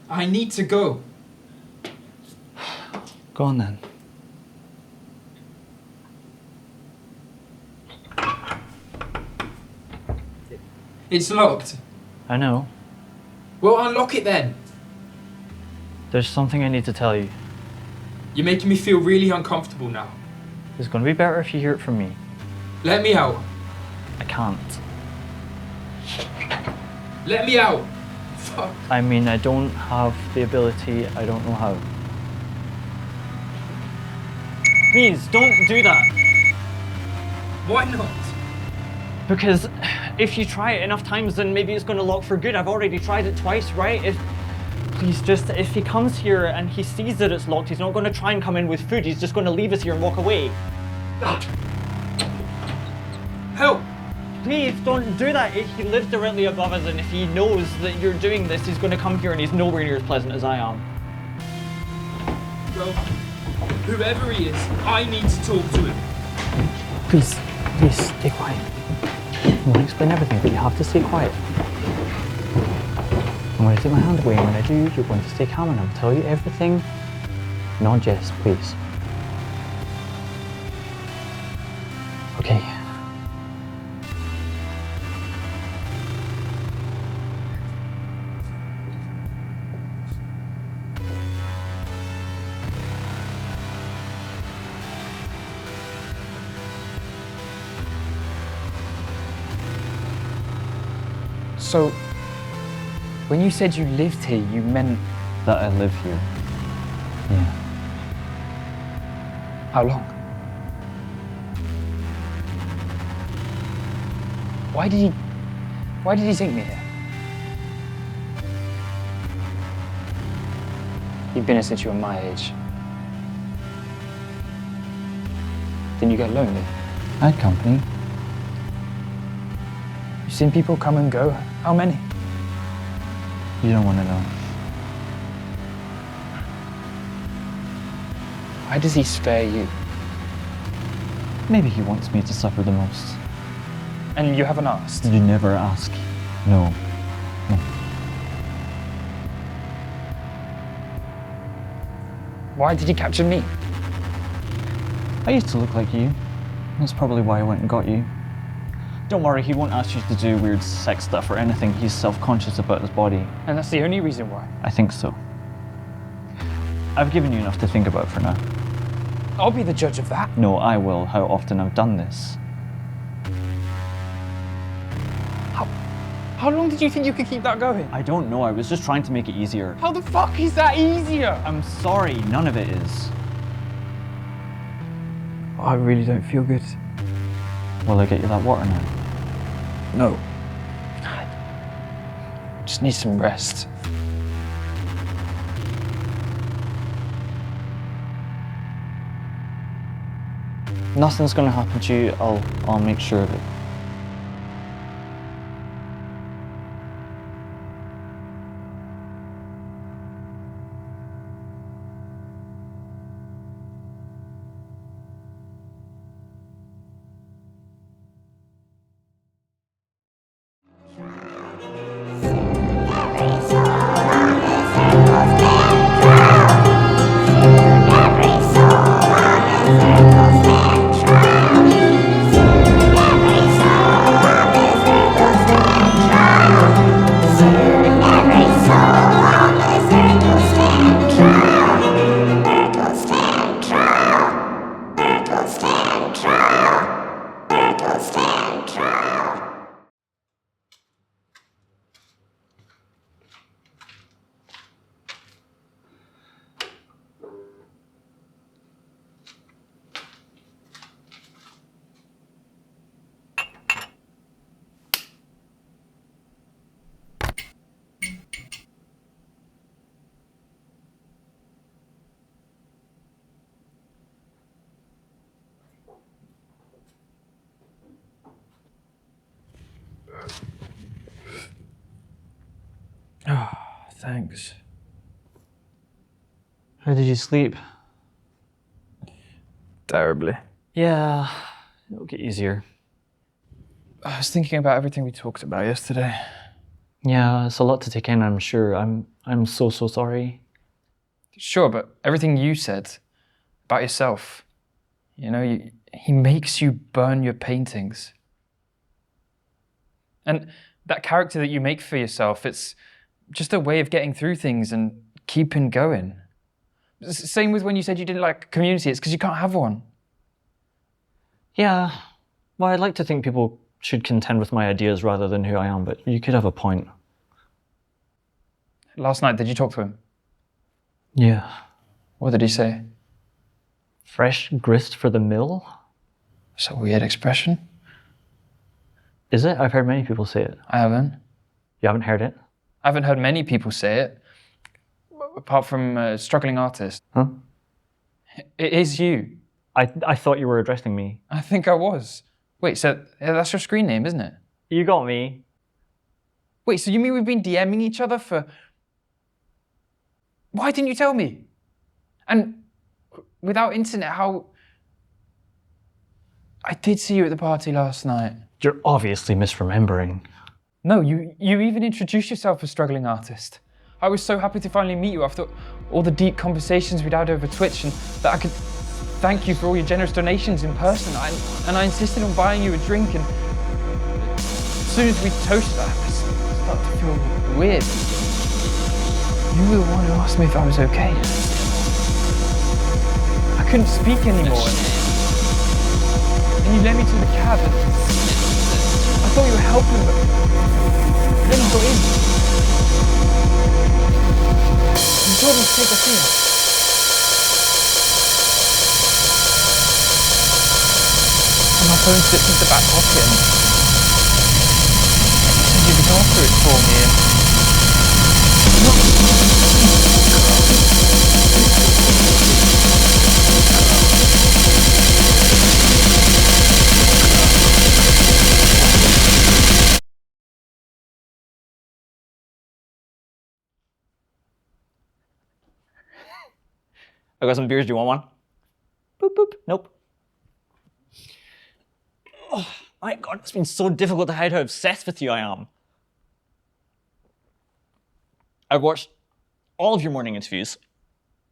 I need to go. Go on then. It's locked. I know. Well, unlock it then. There's something I need to tell you. You're making me feel really uncomfortable now. It's going to be better if you hear it from me. Let me out. I can't. Let me out. Fuck. I mean, I don't have the ability. I don't know how. Please, don't do that. Why not? Because if you try it enough times, then maybe it's going to lock for good. I've already tried it twice, right? If he comes here and he sees that it's locked, he's not going to try and come in with food. He's just going to leave us here and walk away. Help! please don't do that. He lives directly above us, and if he knows that you're doing this, he's going to come here and he's nowhere near as pleasant as I am. Well, whoever he is, I need to talk to him. Please, stay quiet. I'm going to explain everything, but you have to stay quiet. I'm going to take my hand away, and when I do, you're going to stay calm, and I'll tell you everything. Non jest, please. Okay. So, when you said you lived here, you meant That I live here. Yeah. how long? Why did he take me here? You've been here since you were my age. Didn't you get lonely? I had company. You've seen people come and go. How many? You don't want to know. Why does he spare you? Maybe he wants me to suffer the most. And you haven't asked? You never ask. No. Why did he capture me? I used to look like you. That's probably why I went and got you. Don't worry, he won't ask you to do weird sex stuff or anything. He's self-conscious about his body. And that's the only reason why. I think so. I've given you enough to think about for now. I'll be the judge of that. No, I will, how often I've done this. How long did you think you could keep that going? I don't know, I was just trying to make it easier. How the fuck is that easier? I'm sorry, none of it is. I really don't feel good. Will I get you that water now? No. Just need some rest. Nothing's gonna happen to you, I'll make sure of it. Thanks. How did you sleep? Terribly. Yeah, it'll get easier. I was thinking about everything we talked about yesterday. Yeah, it's a lot to take in, I'm sure. I'm so sorry. Sure, but everything you said about yourself, you know, he makes you burn your paintings. And that character that you make for yourself, it's just a way of getting through things and keeping going. Same with when you said you didn't like community, it's because you can't have one. Yeah, well, I'd like to think people should contend with my ideas rather than who I am, but you could have a point. Last night, did you talk to him? Yeah. What did he say? Fresh grist for the mill? It's a weird expression. Is it? I've heard many people say it. I haven't. You haven't heard it? I haven't heard many people say it, apart from a struggling artist. Huh? It is you. I thought you were addressing me. I think I was. Wait, so that's your screen name, isn't it? You got me. Wait, so you mean we've been DMing each other for... Why didn't you tell me? And without internet, how... I did see you at the party last night. You're obviously misremembering. No, you even introduced yourself as struggling artist. I was so happy to finally meet you after all the deep conversations we'd had over Twitch, and that I could thank you for all your generous donations in person. And I insisted on buying you a drink, and as soon as we toasted, I started to feel weird. You were the one who asked me if I was okay. I couldn't speak anymore. And you led me to the cab, and I thought you were helping, but then you got in. You told me to take us in. And my phone slipped into the back pocket, and you said you'd look after it for me, and... I got some beers. Do you want one? Boop, boop. Nope. Oh, my God, it's been so difficult to hide how obsessed with you I am. I've watched all of your morning interviews,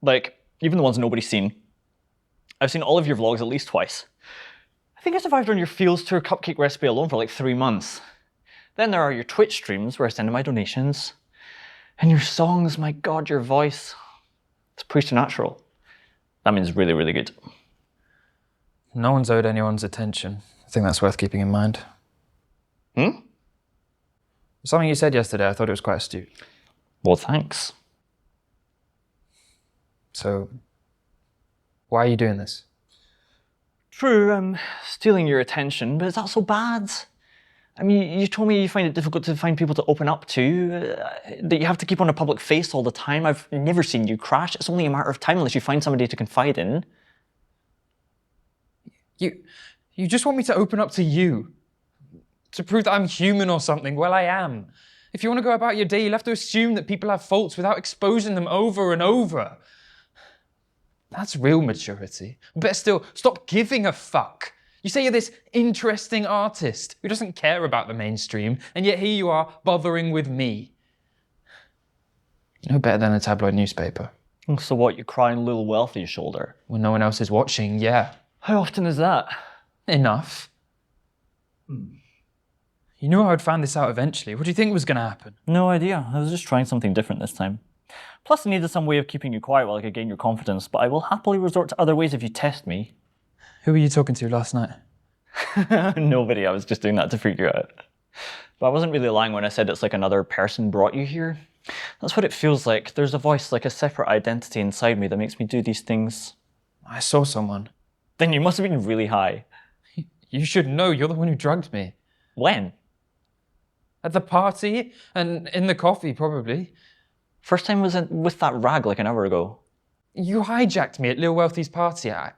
like, even the ones nobody's seen. I've seen all of your vlogs at least twice. I think I survived on your Fields Tour cupcake recipe alone for like 3 months. Then there are your Twitch streams where I send in my donations. And your songs, my God, your voice. It's preternatural. That means really, really good. No one's owed anyone's attention. I think that's worth keeping in mind. Something you said yesterday, I thought it was quite astute. Well, thanks. So, why are you doing this? True, I'm stealing your attention, but is that so bad? I mean, you told me you find it difficult to find people to open up to, that you have to keep on a public face all the time. I've never seen you crash. It's only a matter of time unless you find somebody to confide in. You just want me to open up to you? To prove that I'm human or something? Well, I am. If you want to go about your day, you'll have to assume that people have faults without exposing them over and over. That's real maturity. Better still, stop giving a fuck. You say you're this interesting artist who doesn't care about the mainstream, and yet here you are bothering with me. You know better than a tabloid newspaper. So what, you cry on Lil Wealthy's shoulder? When no one else is watching, yeah. How often is that? Enough. You knew I would find this out eventually. What do you think was going to happen? No idea. I was just trying something different this time. Plus I needed some way of keeping you quiet while I could gain your confidence, but I will happily resort to other ways if you test me. Who were you talking to last night? Nobody, I was just doing that to freak you out. But I wasn't really lying when I said it's like another person brought you here. That's what it feels like. There's a voice, like a separate identity inside me that makes me do these things. I saw someone. Then you must have been really high. You should know, you're the one who drugged me. When? At the party, and in the coffee, probably. First time was with that rag like an hour ago. You hijacked me at Lil Wealthy's party. I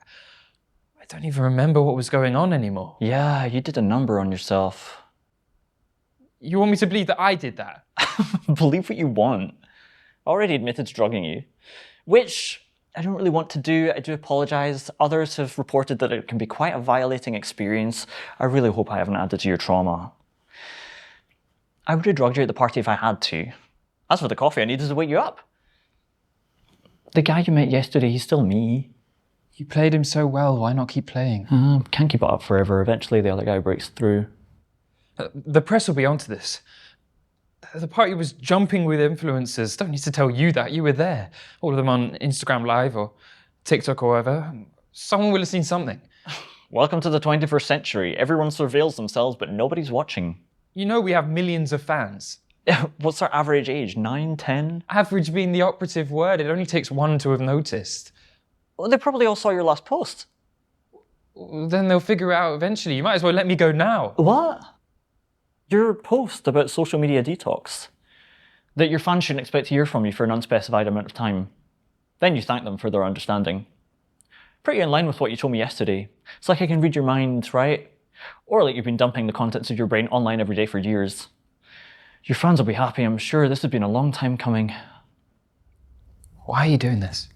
don't even remember what was going on anymore. Yeah, you did a number on yourself. You want me to believe that I did that? Believe what you want. I already admitted to drugging you. Which I don't really want to do. I do apologise. Others have reported that it can be quite a violating experience. I really hope I haven't added to your trauma. I would have drugged you at the party if I had to. As for the coffee, I needed to wake you up. The guy you met yesterday, he's still me. You played him so well, why not keep playing? Can't keep it up forever. Eventually the other guy breaks through. The press will be onto this. The party was jumping with influencers. Don't need to tell you that. You were there. All of them on Instagram Live or TikTok or whatever. Someone will have seen something. Welcome to the 21st century. Everyone surveils themselves, but nobody's watching. You know we have millions of fans. What's our average age? 9, 10? Average being the operative word. It only takes one to have noticed. Well, they probably all saw your last post. Then they'll figure it out eventually. You might as well let me go now. What? Your post about social media detox. That your fans shouldn't expect to hear from you for an unspecified amount of time. Then you thank them for their understanding. Pretty in line with what you told me yesterday. It's like I can read your mind, right? Or like you've been dumping the contents of your brain online every day for years. Your fans will be happy, I'm sure. This has been a long time coming. Why are you doing this?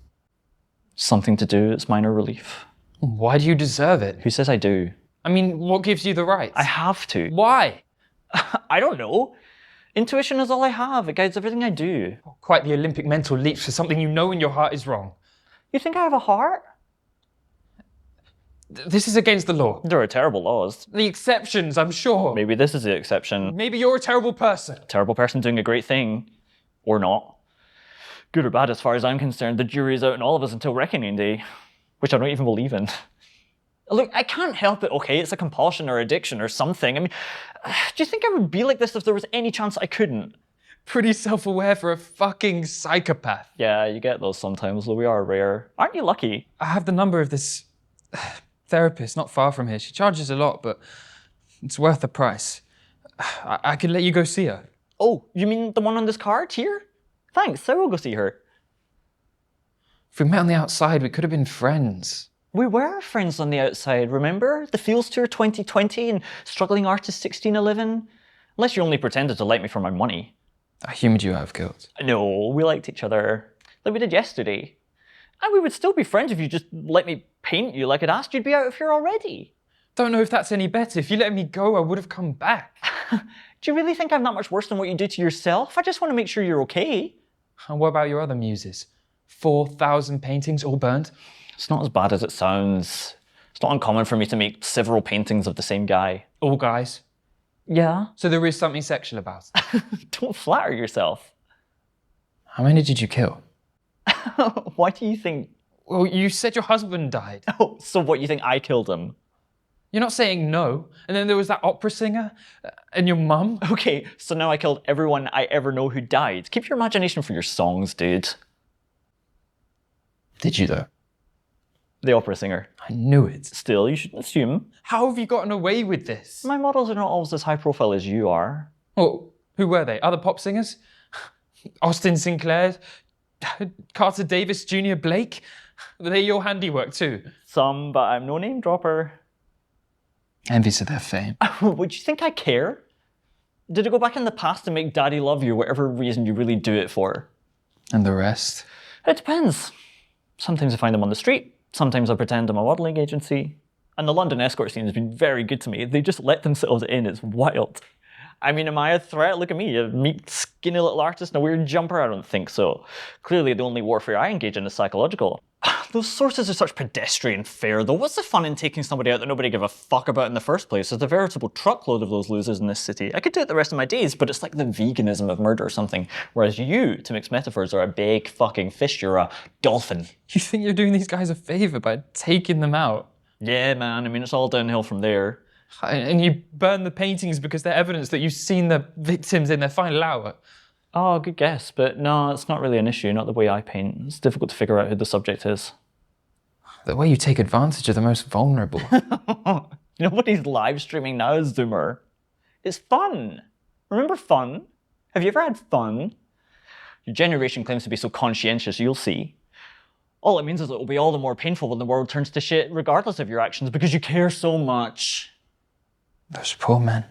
Something to do, it's minor relief. Why do you deserve it? Who says I do? I mean, what gives you the right? I have to. Why? I don't know. Intuition is all I have. It guides everything I do. Quite the Olympic mental leaps for something you know in your heart is wrong. You think I have a heart? This is against the law. There are terrible laws. The exceptions, I'm sure. Maybe this is the exception. Maybe you're a terrible person. Terrible person doing a great thing. Or not. Good or bad, as far as I'm concerned, the jury's out on all of us until Reckoning Day. Which I don't even believe in. Look, I can't help it, okay? It's a compulsion or addiction or something. I mean, do you think I would be like this if there was any chance I couldn't? Pretty self-aware for a fucking psychopath. Yeah, you get those sometimes, though we are rare. Aren't you lucky? I have the number of this therapist not far from here. She charges a lot, but it's worth the price. I can let you go see her. Oh, you mean the one on this card here? Thanks, I will go see her. If we met on the outside, we could have been friends. We were friends on the outside, remember? The Fields Tour 2020 and Struggling Artist 1611? Unless you only pretended to like me for my money. I humoured you out of guilt. No, we liked each other. Like we did yesterday. And we would still be friends if you just let me paint you like I'd asked. You'd be out of here already. Don't know if that's any better. If you let me go, I would have come back. Do you really think I'm that much worse than what you do to yourself? I just want to make sure you're okay. And what about your other muses? 4,000 paintings all burnt? It's not as bad as it sounds. It's not uncommon for me to make several paintings of the same guy. All guys? Yeah? So there is something sexual about it. Don't flatter yourself. How many did you kill? Why do you think... Well, you said your husband died. Oh, so what, you think I killed him? You're not saying no. And then there was that opera singer and your mum. Okay, so now I killed everyone I ever know who died. Keep your imagination for your songs, dude. Did you though? The opera singer. I knew it. Still, you shouldn't assume. How have you gotten away with this? My models are not always as high profile as you are. Oh, who were they? Other pop singers? Austin Sinclair? Carter Davis Jr. Blake? Were they your handiwork too? Some, but I'm no name dropper. Envious of their fame. Would you think I care? Did it go back in the past to make Daddy love you, whatever reason you really do it for? And the rest? It depends. Sometimes I find them on the street. Sometimes I pretend I'm a modelling agency. And the London escort scene has been very good to me. They just let themselves in. It's wild. I mean, am I a threat? Look at me, a meek, skinny little artist in a weird jumper? I don't think so. Clearly, the only warfare I engage in is psychological. Those sources are such pedestrian fare, though. What's the fun in taking somebody out that nobody gave a fuck about in the first place? There's a veritable truckload of those losers in this city. I could do it the rest of my days, but it's like the veganism of murder or something. Whereas you, to mix metaphors, are a big fucking fish. You're a dolphin. You think you're doing these guys a favour by taking them out? Yeah, man. I mean, it's all downhill from there. And you burn the paintings because they're evidence that you've seen the victims in their final hour. Oh, good guess. But no, it's not really an issue, not the way I paint. It's difficult to figure out who the subject is. The way you take advantage of the most vulnerable. Nobody's live streaming now, Zoomer. It's fun. Remember fun? Have you ever had fun? Your generation claims to be so conscientious, you'll see. All it means is it will be all the more painful when the world turns to shit regardless of your actions because you care so much. Those poor men.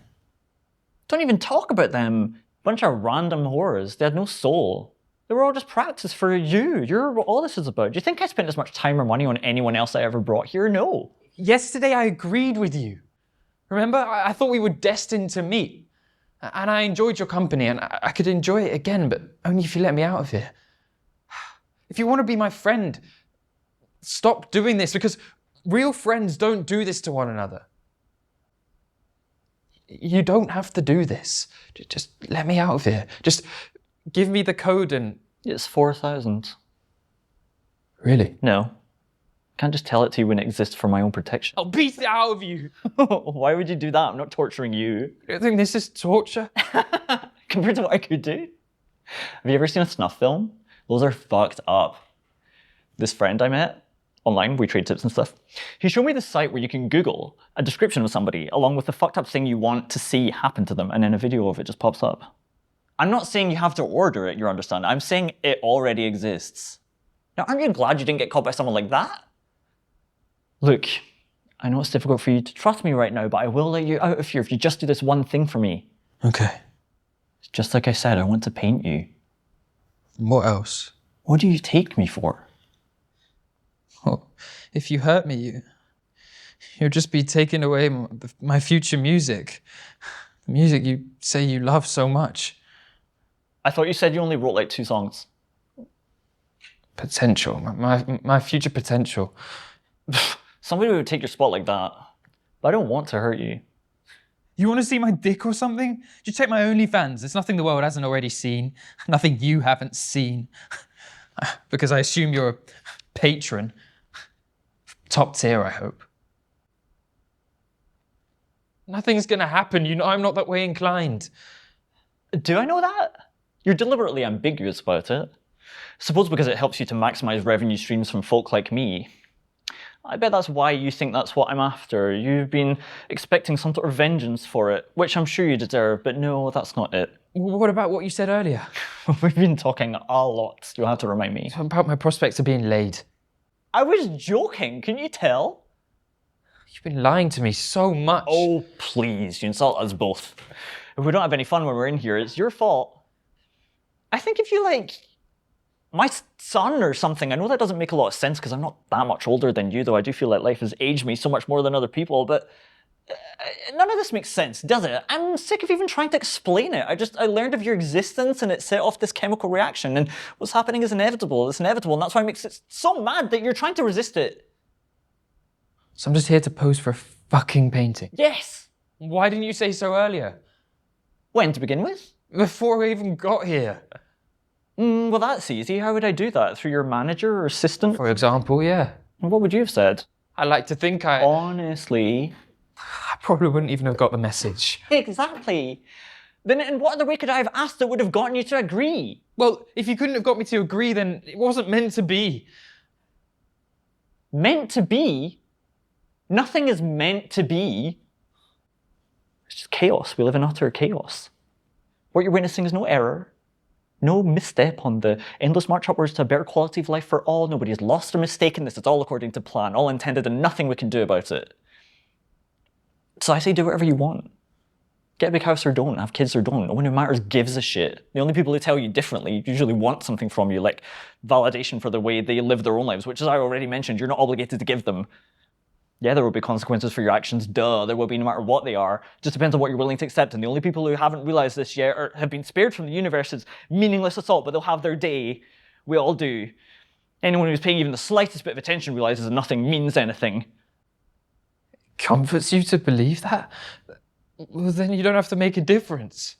Don't even talk about them. Bunch of random horrors. They had no soul. They were all just practice for you. You're what all this is about. Do you think I spent as much time or money on anyone else I ever brought here? No. Yesterday I agreed with you. Remember? I thought we were destined to meet. And I enjoyed your company and I could enjoy it again, but only if you let me out of here. If you want to be my friend, stop doing this because real friends don't do this to one another. You don't have to do this. Just let me out of here. Just give me the code and... It's 4,000. Really? No. Can't just tell it to you when it exists for my own protection. I'll beat it out of you. Why would you do that? I'm not torturing you. You don't think this is torture? Compared to what I could do. Have you ever seen a snuff film? Those are fucked up. This friend I met online, we trade tips and stuff. He showed me this site where you can Google a description of somebody along with the fucked up thing you want to see happen to them, and then a video of it just pops up. I'm not saying you have to order it, you understand. I'm saying it already exists. Now, aren't you glad you didn't get caught by someone like that? Look, I know it's difficult for you to trust me right now, but I will let you out of here if you just do this one thing for me. Okay. Just like I said, I want to paint you. What else? What do you take me for? Well, if you hurt me, you'll just be taking away my future music. The music you say you love so much. I thought you said you only wrote like 2 songs. Potential. My future potential. Somebody would take your spot like that. But I don't want to hurt you. You want to see my dick or something? Just check my OnlyFans. There's nothing the world hasn't already seen. Nothing you haven't seen. Because I assume you're a patron. Top tier, I hope. Nothing's gonna happen. You know I'm not that way inclined. Do I know that? You're deliberately ambiguous about it. Suppose because it helps you to maximize revenue streams from folk like me. I bet that's why you think that's what I'm after. You've been expecting some sort of vengeance for it, which I'm sure you deserve, but no, that's not it. What about what you said earlier? We've been talking a lot. You'll have to remind me. About my prospects of being laid. I was joking, can you tell? You've been lying to me so much. Oh, please, you insult us both. If we don't have any fun when we're in here, it's your fault. I think if you my son or something, I know that doesn't make a lot of sense because I'm not that much older than you, though I do feel like life has aged me so much more than other people, but none of this makes sense, does it? I'm sick of even trying to explain it. I learned of your existence and it set off this chemical reaction, and what's happening is inevitable. It's inevitable, and that's why it makes it so mad that you're trying to resist it. So I'm just here to pose for a fucking painting. Yes! Why didn't you say so earlier? When, to begin with? Before I even got here. Well, that's easy. How would I do that? Through your manager or assistant? For example, yeah. What would you have said? I like to think Honestly. I probably wouldn't even have got the message. Exactly. Then in what other way could I have asked that would have gotten you to agree? Well, if you couldn't have got me to agree, then it wasn't meant to be. Meant to be? Nothing is meant to be. It's just chaos. We live in utter chaos. What you're witnessing is no error. No misstep on the endless march upwards to a better quality of life for all. Nobody has lost or mistaken this. It's all according to plan, all intended, and nothing we can do about it. So I say do whatever you want. Get a big house or don't, have kids or don't. No one who matters gives a shit. The only people who tell you differently usually want something from you, like validation for the way they live their own lives, which, as I already mentioned, you're not obligated to give them. Yeah, there will be consequences for your actions, duh, there will be no matter what they are. It just depends on what you're willing to accept, and the only people who haven't realized this yet or have been spared from the universe's meaningless assault, but they'll have their day. We all do. Anyone who's paying even the slightest bit of attention realizes that nothing means anything. Comforts you to believe that? Well, then you don't have to make a difference.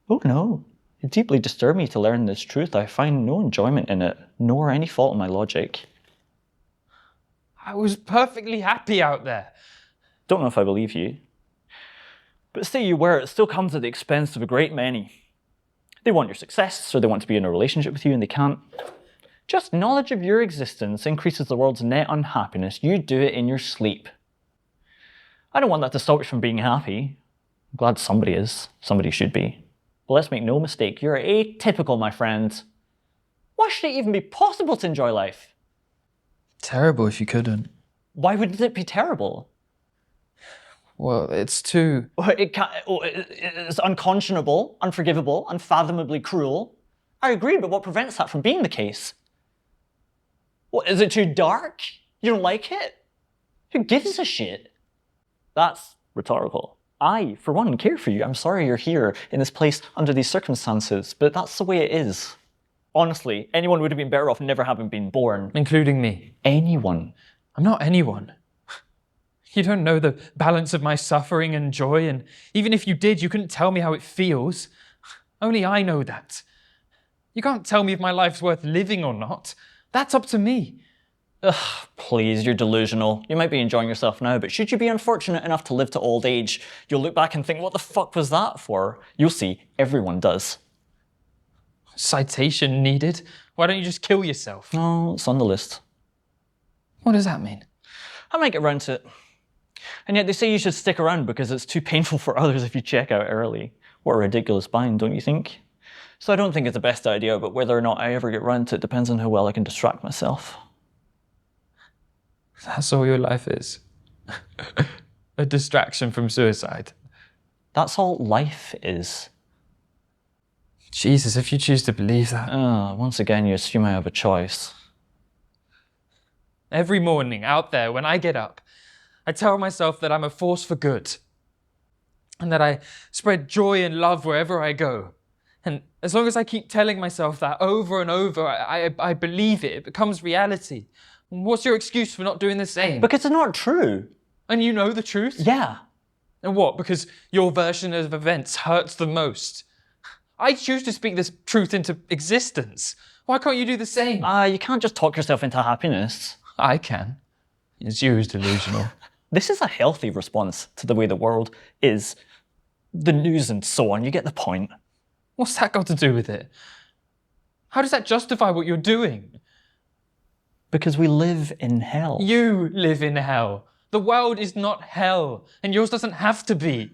Oh no, it deeply disturbed me to learn this truth. I find no enjoyment in it, nor any fault in my logic. I was perfectly happy out there. Don't know if I believe you. But say you were, it still comes at the expense of a great many. They want your success, or they want to be in a relationship with you and they can't. Just knowledge of your existence increases the world's net unhappiness. You do it in your sleep. I don't want that to stop you from being happy. I'm glad somebody is. Somebody should be. But let's make no mistake, you're atypical, my friend. Why should it even be possible to enjoy life? Terrible if you couldn't. Why would it be terrible? Well, it's too... It's unconscionable, unforgivable, unfathomably cruel. I agree, but what prevents that from being the case? What, is it too dark? You don't like it? Who gives a shit? That's rhetorical. I, for one, care for you. I'm sorry you're here in this place under these circumstances, but that's the way it is. Honestly, anyone would have been better off never having been born. Including me. Anyone. I'm not anyone. You don't know the balance of my suffering and joy, and even if you did, you couldn't tell me how it feels. Only I know that. You can't tell me if my life's worth living or not. That's up to me. Ugh, please, you're delusional. You might be enjoying yourself now, but should you be unfortunate enough to live to old age, you'll look back and think, what the fuck was that for? You'll see, everyone does. Citation needed? Why don't you just kill yourself? No, it's on the list. What does that mean? I might get round to it. And yet they say you should stick around because it's too painful for others if you check out early. What a ridiculous bind, don't you think? So I don't think it's the best idea, but whether or not I ever get round to it depends on how well I can distract myself. That's all your life is? A distraction from suicide. That's all life is. Jesus, if you choose to believe that. Once again, you assume I have a choice. Every morning out there, when I get up, I tell myself that I'm a force for good and that I spread joy and love wherever I go. And as long as I keep telling myself that over and over, I believe it. It becomes reality. What's your excuse for not doing the same? Because it's not true. And you know the truth? Yeah. And what? Because your version of events hurts the most. I choose to speak this truth into existence. Why can't you do the same? You can't just talk yourself into happiness. I can. It's you who's delusional. This is a healthy response to the way the world is. The news and so on, you get the point. What's that got to do with it? How does that justify what you're doing? Because we live in hell. You live in hell. The world is not hell, and yours doesn't have to be.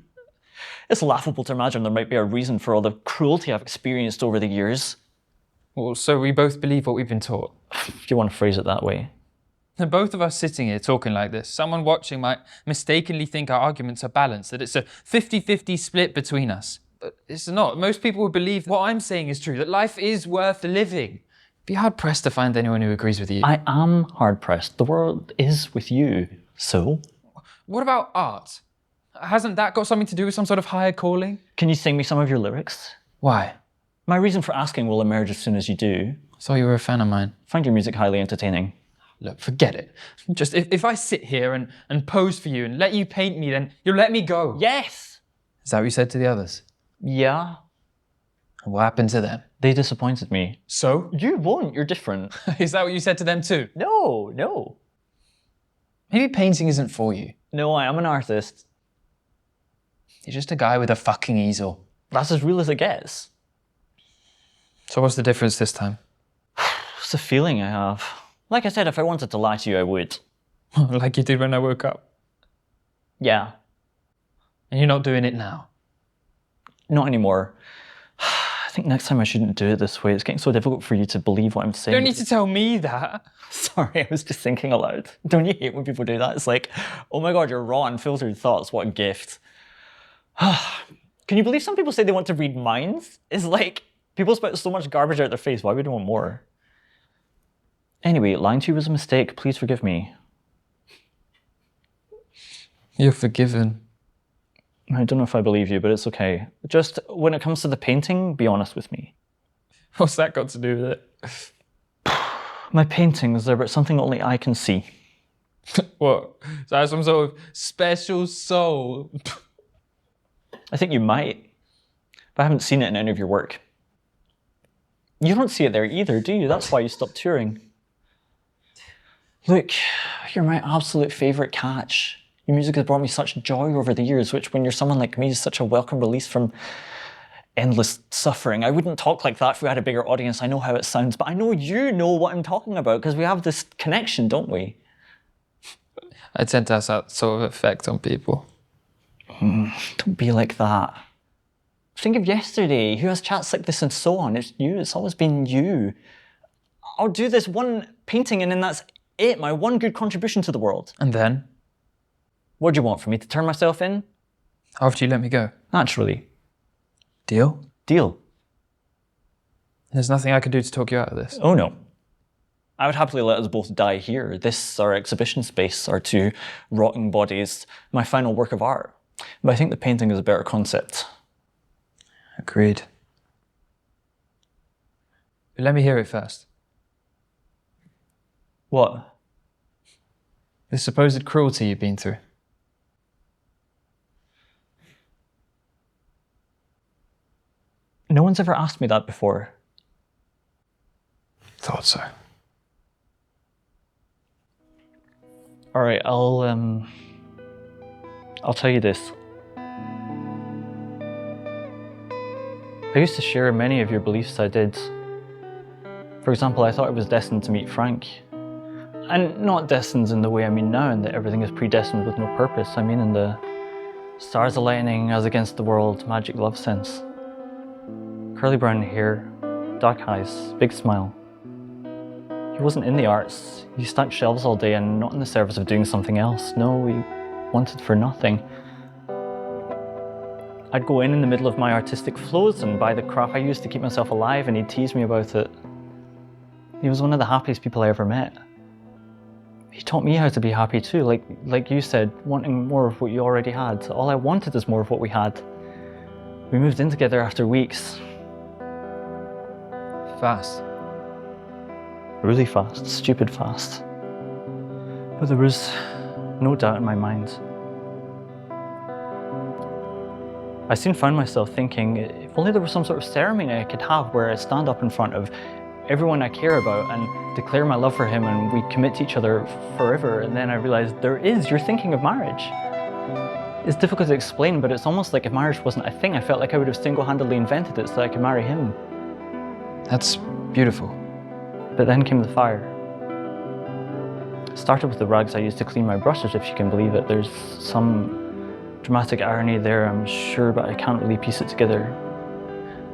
It's laughable to imagine there might be a reason for all the cruelty I've experienced over the years. Well, so we both believe what we've been taught. If you want to phrase it that way. And both of us sitting here talking like this, someone watching might mistakenly think our arguments are balanced, that it's a 50-50 split between us. But it's not. Most people would believe what I'm saying is true, that life is worth living. Be hard-pressed to find anyone who agrees with you. I am hard-pressed. The world is with you. So? What about art? Hasn't that got something to do with some sort of higher calling? Can you sing me some of your lyrics? Why? My reason for asking will emerge as soon as you do. Saw you were a fan of mine. Find your music highly entertaining. Look, forget it. Just if I sit here and pose for you and let you paint me, then you'll let me go. Yes! Is that what you said to the others? Yeah. And what happened to them? They disappointed me. So? You won't, you're different. Is that what you said to them too? No. Maybe painting isn't for you. No, I am an artist. You're just a guy with a fucking easel. That's as real as it gets. So what's the difference this time? It's a feeling I have. Like I said, if I wanted to lie to you, I would. Like you did when I woke up. Yeah. And you're not doing it now. Not anymore. I think next time I shouldn't do it this way. It's getting so difficult for you to believe what I'm saying. You don't need to tell me that. Sorry, I was just thinking aloud. Don't you hate when people do that? It's like, oh my god, your raw, unfiltered thoughts. What a gift. Can you believe some people say they want to read minds? It's like, people spout so much garbage out their face. Why would they want more? Anyway, lying to you was a mistake. Please forgive me. You're forgiven. I don't know if I believe you, but it's okay. Just when it comes to the painting, be honest with me. What's that got to do with it? My paintings are about something only I can see. What? So I have some sort of special soul? I think you might, but I haven't seen it in any of your work. You don't see it there either, do you? That's why you stopped touring. Look, you're my absolute favourite catch. Your music has brought me such joy over the years, which when you're someone like me is such a welcome release from endless suffering. I wouldn't talk like that if we had a bigger audience. I know how it sounds, but I know you know what I'm talking about because we have this connection, don't we? I tend to have that sort of effect on people. Don't be like that. Think of yesterday. Who has chats like this and so on? It's you. It's always been you. I'll do this one painting and then that's it. My one good contribution to the world. And then? What do you want from me? To turn myself in? After you let me go. Naturally. Deal? Deal. There's nothing I can do to talk you out of this. Oh no. I would happily let us both die here. This, our exhibition space, our two rotting bodies, my final work of art. But I think the painting is a better concept. Agreed. But let me hear it first. What? The supposed cruelty you've been through. No one's ever asked me that before. Thought so. All right, I'll tell you this. I used to share many of your beliefs. I did. For example, I thought I was destined to meet Frank. And not destined in the way I mean now, and that everything is predestined with no purpose. I mean in the stars aligning as against the world, magic love sense. Curly brown hair, dark eyes, big smile. He wasn't in the arts. He stacked shelves all day and not in the service of doing something else. No, he wanted for nothing. I'd go in the middle of my artistic flows and buy the crap I used to keep myself alive, and he'd tease me about it. He was one of the happiest people I ever met. He taught me how to be happy too, like you said, wanting more of what you already had. All I wanted is more of what we had. We moved in together after weeks. Fast. Really fast, stupid fast. But there was no doubt in my mind. I soon found myself thinking, if only there was some sort of ceremony I could have where I stand up in front of everyone I care about and declare my love for him, and we commit to each other forever. And then I realized there is, you're thinking of marriage. It's difficult to explain, but it's almost like if marriage wasn't a thing, I felt like I would have single-handedly invented it so that I could marry him. That's beautiful. But then came the fire. It started with the rags I used to clean my brushes, if you can believe it. There's some dramatic irony there, I'm sure, but I can't really piece it together.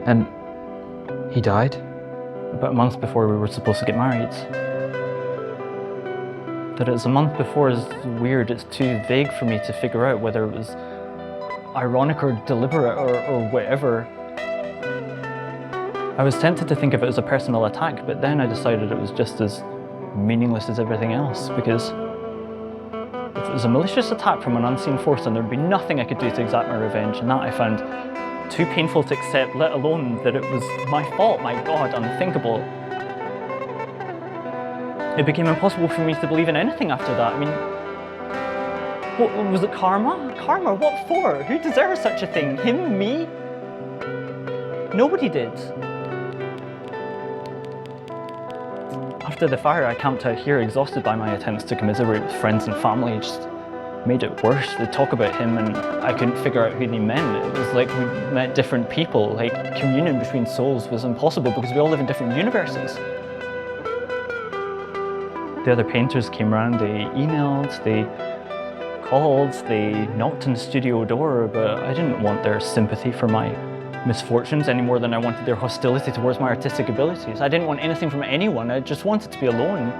And he died? About a month before we were supposed to get married. That it was a month before is weird. It's too vague for me to figure out whether it was ironic or deliberate or whatever. I was tempted to think of it as a personal attack, but then I decided it was just as meaningless as everything else, because if it was a malicious attack from an unseen force, then there'd be nothing I could do to exact my revenge, and that I found too painful to accept, let alone that it was my fault. My God, unthinkable. It became impossible for me to believe in anything after that. I mean, what was it, karma? Karma, what for? Who deserves such a thing? Him? Me? Nobody did. After the fire, I camped out here, exhausted by my attempts to commiserate with friends and family. It just made it worse. They'd talk about him and I couldn't figure out who they meant. It was like we met different people. Like, communion between souls was impossible because we all live in different universes. The other painters came round, they emailed, they called, they knocked on the studio door, but I didn't want their sympathy for my misfortunes any more than I wanted their hostility towards my artistic abilities. I didn't want anything from anyone, I just wanted to be alone.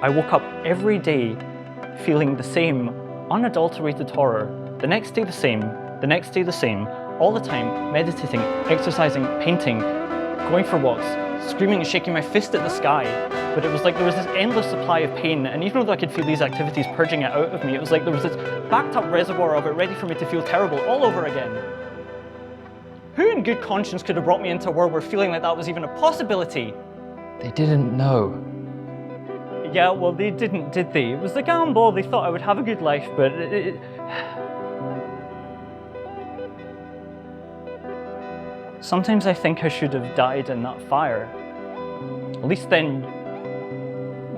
I woke up every day feeling the same unadulterated horror, the next day the same, the next day the same, all the time meditating, exercising, painting, going for walks, screaming and shaking my fist at the sky. But it was like there was this endless supply of pain, and even though I could feel these activities purging it out of me, it was like there was this backed up reservoir of it ready for me to feel terrible all over again. Who in good conscience could have brought me into a world where feeling like that was even a possibility? They didn't know. Yeah, well, they didn't, did they? It was the gamble. They thought I would have a good life, but sometimes I think I should have died in that fire. At least then,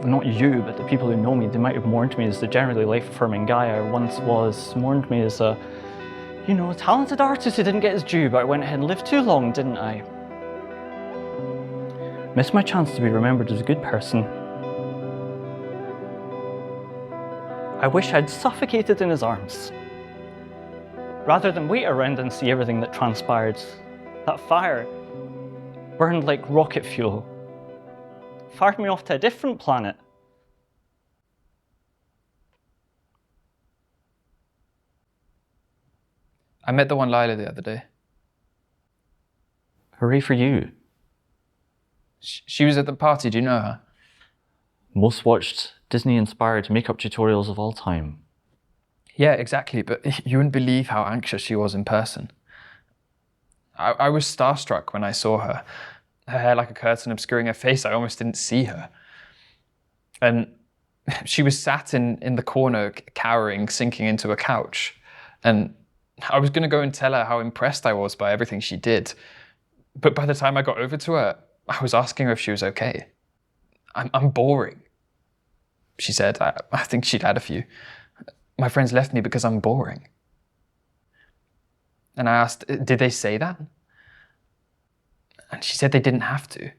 not you, but the people who know me, they might have mourned me as the generally life-affirming guy I once was, mourned me as a, you know, talented artist who didn't get his due, but I went ahead and lived too long, didn't I? Missed my chance to be remembered as a good person. I wish I'd suffocated in his arms, rather than wait around and see everything that transpired. That fire burned like rocket fuel. Fired me off to a different planet. I met the one Lila the other day. Hooray for you. She was at the party, do you know her? Most watched Disney-inspired makeup tutorials of all time. Yeah, exactly, but you wouldn't believe how anxious she was in person. I was starstruck when I saw her. Her hair like a curtain obscuring her face, I almost didn't see her. And she was sat in the corner, cowering, sinking into a couch. And I was going to go and tell her how impressed I was by everything she did. But by the time I got over to her, I was asking her if she was okay. I'm boring, she said. I think she'd had a few. My friends left me because I'm boring. And I asked, did they say that? And she said they didn't have to.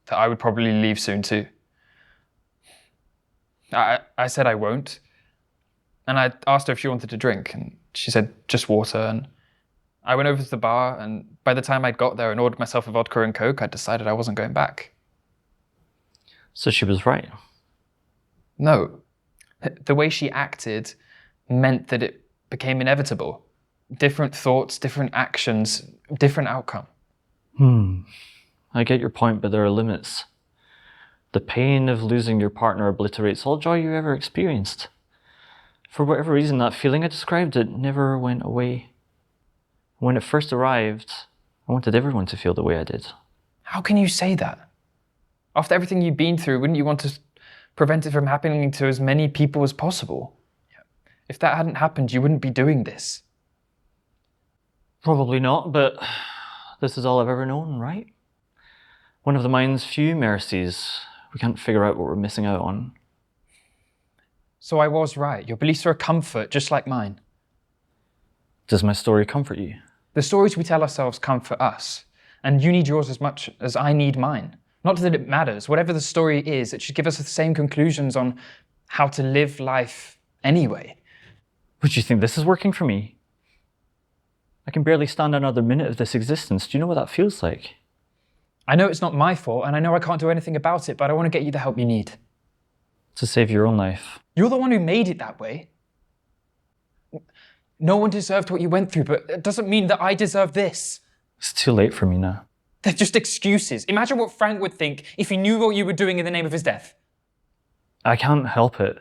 That I would probably leave soon too. I said I won't. And I asked her if she wanted to drink, and she said just water. And I went over to the bar, and by the time I'd got there and ordered myself a vodka and Coke, I decided I wasn't going back. So she was right. No, The way she acted meant that it became inevitable. Different thoughts, different actions, different outcome. I get your point, but there are limits. The pain of losing your partner obliterates all joy you ever experienced. For whatever reason, that feeling I described, it never went away. When it first arrived, I wanted everyone to feel the way I did. How can you say that? After everything you've been through, wouldn't you want to prevent it from happening to as many people as possible? If that hadn't happened, you wouldn't be doing this. Probably not, but this is all I've ever known, right? One of the mind's few mercies. We can't figure out what we're missing out on. So I was right. Your beliefs are a comfort, just like mine. Does my story comfort you? The stories we tell ourselves comfort us, and you need yours as much as I need mine. Not that it matters. Whatever the story is, it should give us the same conclusions on how to live life anyway. Would you think this is working for me? I can barely stand another minute of this existence. Do you know what that feels like? I know it's not my fault, and I know I can't do anything about it, but I want to get you the help you need. To save your own life. You're the one who made it that way. No one deserved what you went through, but it doesn't mean that I deserve this. It's too late for me now. They're just excuses. Imagine what Frank would think if he knew what you were doing in the name of his death. I can't help it.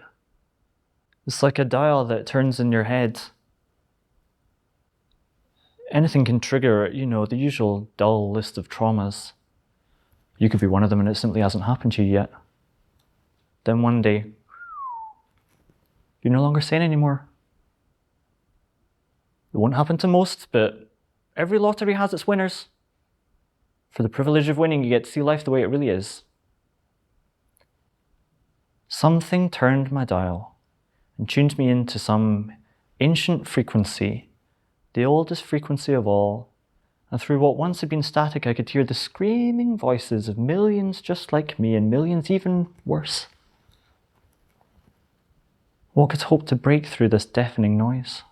It's like a dial that turns in your head. Anything can trigger, the usual dull list of traumas. You could be one of them and it simply hasn't happened to you yet. Then one day, you're no longer sane anymore. It won't happen to most, but every lottery has its winners. For the privilege of winning, you get to see life the way it really is. Something turned my dial and tuned me into some ancient frequency, the oldest frequency of all, and through what once had been static, I could hear the screaming voices of millions just like me and millions even worse. What could hope to break through this deafening noise?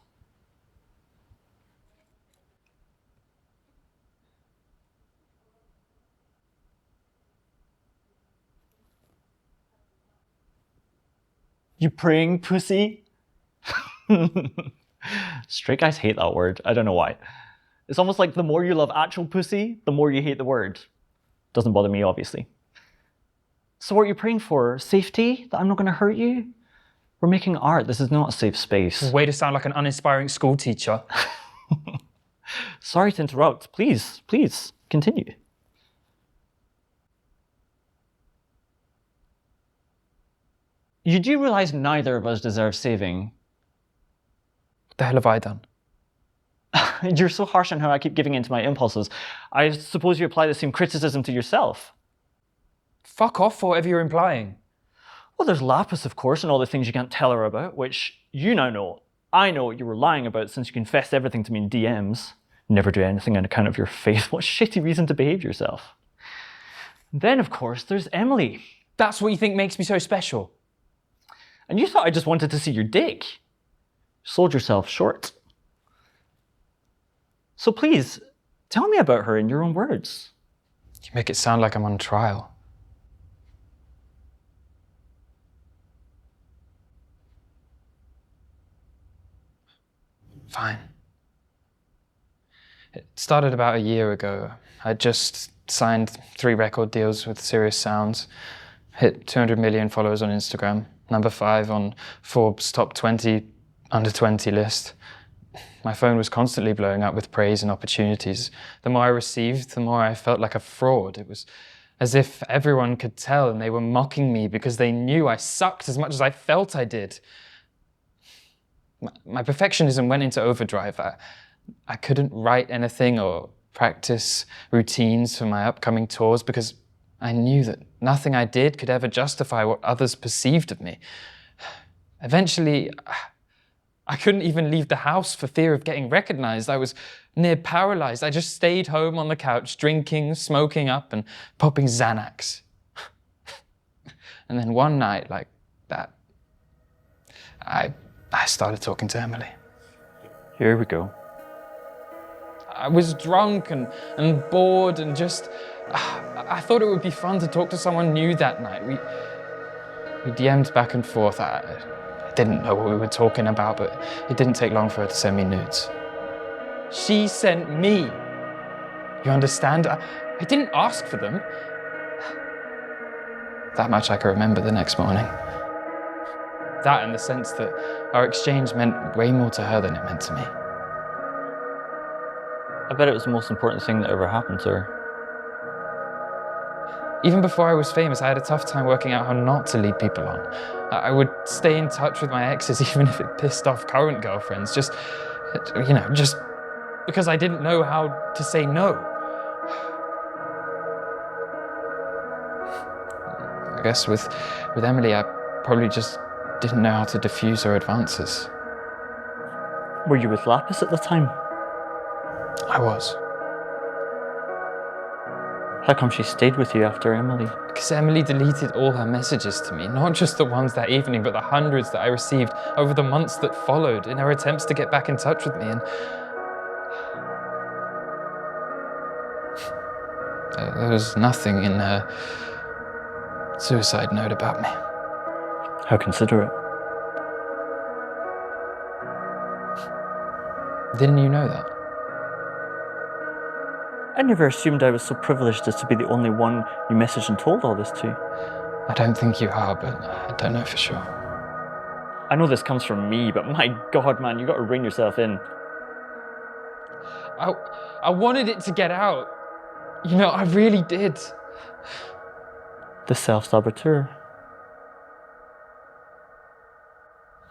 You praying pussy? Straight guys hate that word. I don't know why. It's almost like the more you love actual pussy, the more you hate the word. Doesn't bother me, obviously. So what are you praying for? Safety? That I'm not going to hurt you? We're making art. This is not a safe space. Way to sound like an uninspiring school teacher. Sorry to interrupt. Please, continue. You do realize neither of us deserve saving. What the hell have I done? You're so harsh on how I keep giving in to my impulses. I suppose you apply the same criticism to yourself. Fuck off for whatever you're implying. Well, there's Lapis, of course, and all the things you can't tell her about, which you now know. I know what you were lying about since you confessed everything to me in DMs. Never do anything on account of your faith. What shitty reason to behave yourself. Then, of course, there's Emily. That's what you think makes me so special. And you thought I just wanted to see your dick. Sold yourself short. So please, tell me about her in your own words. You make it sound like I'm on trial. Fine. It started about a year ago. I'd just signed 3 record deals with Serious Sounds, hit 200 million followers on Instagram, number 5 on Forbes' top 20 under 20 list. My phone was constantly blowing up with praise and opportunities. The more I received, the more I felt like a fraud. It was as if everyone could tell and they were mocking me because they knew I sucked as much as I felt I did. My perfectionism went into overdrive. I couldn't write anything or practice routines for my upcoming tours because I knew that nothing I did could ever justify what others perceived of me. Eventually, I couldn't even leave the house for fear of getting recognized. I was near paralyzed. I just stayed home on the couch, drinking, smoking up, and popping Xanax. And then one night like that, I started talking to Emily. Here we go. I was drunk and bored and just, I thought it would be fun to talk to someone new that night. We DM'd back and forth. didn't know what we were talking about, but it didn't take long for her to send me nudes. She sent me. You understand? I didn't ask for them. That much I can remember the next morning. That and the sense that our exchange meant way more to her than it meant to me. I bet it was the most important thing that ever happened to her. Even before I was famous, I had a tough time working out how not to lead people on. I would stay in touch with my exes even if it pissed off current girlfriends, just because I didn't know how to say no. I guess with Emily, I probably just didn't know how to diffuse her advances. Were you with Lapis at the time? I was. How come she stayed with you after Emily? Because Emily deleted all her messages to me, not just the ones that evening, but the hundreds that I received over the months that followed in her attempts to get back in touch with me. And there was nothing in her suicide note about me. How considerate. Didn't you know that? I never assumed I was so privileged as to be the only one you messaged and told all this to. I don't think you are, but I don't know for sure. I know this comes from me, but my God, man, you got to rein yourself in. I wanted it to get out. You know, I really did. The self-saboteur.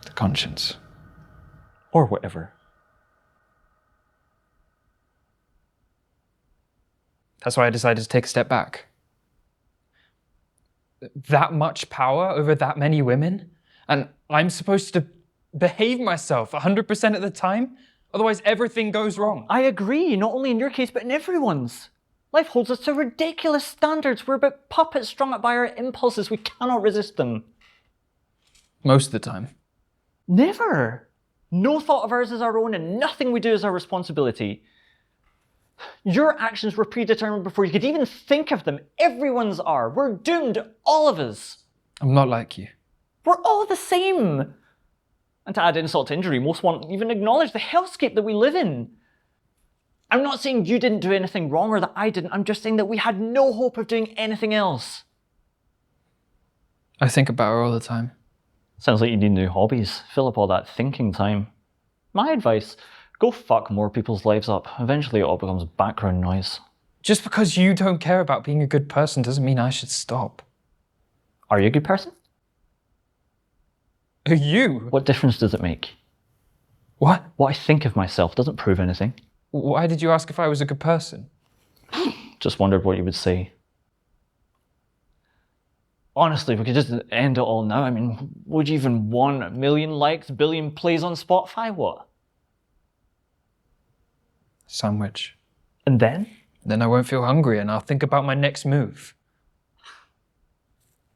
The conscience. Or whatever. That's why I decided to take a step back. That much power over that many women, and I'm supposed to behave myself 100% of the time? Otherwise everything goes wrong. I agree, not only in your case, but in everyone's. Life holds us to ridiculous standards. We're but puppets strung up by our impulses. We cannot resist them. Most of the time. Never. No thought of ours is our own, and nothing we do is our responsibility. Your actions were predetermined before you could even think of them. Everyone's are. We're doomed, all of us. I'm not like you. We're all the same. And to add insult to injury, most won't even acknowledge the hellscape that we live in. I'm not saying you didn't do anything wrong or that I didn't. I'm just saying that we had no hope of doing anything else. I think about her all the time. Sounds like you need new hobbies. Fill up all that thinking time. My advice, go fuck more people's lives up. Eventually it all becomes background noise. Just because you don't care about being a good person doesn't mean I should stop. Are you a good person? Are you? What difference does it make? What? What I think of myself doesn't prove anything. Why did you ask if I was a good person? Just wondered what you would say. Honestly, we could just end it all now. I mean, would you even want 1 million likes, billion plays on Spotify? What? Sandwich. And then? Then I won't feel hungry and I'll think about my next move.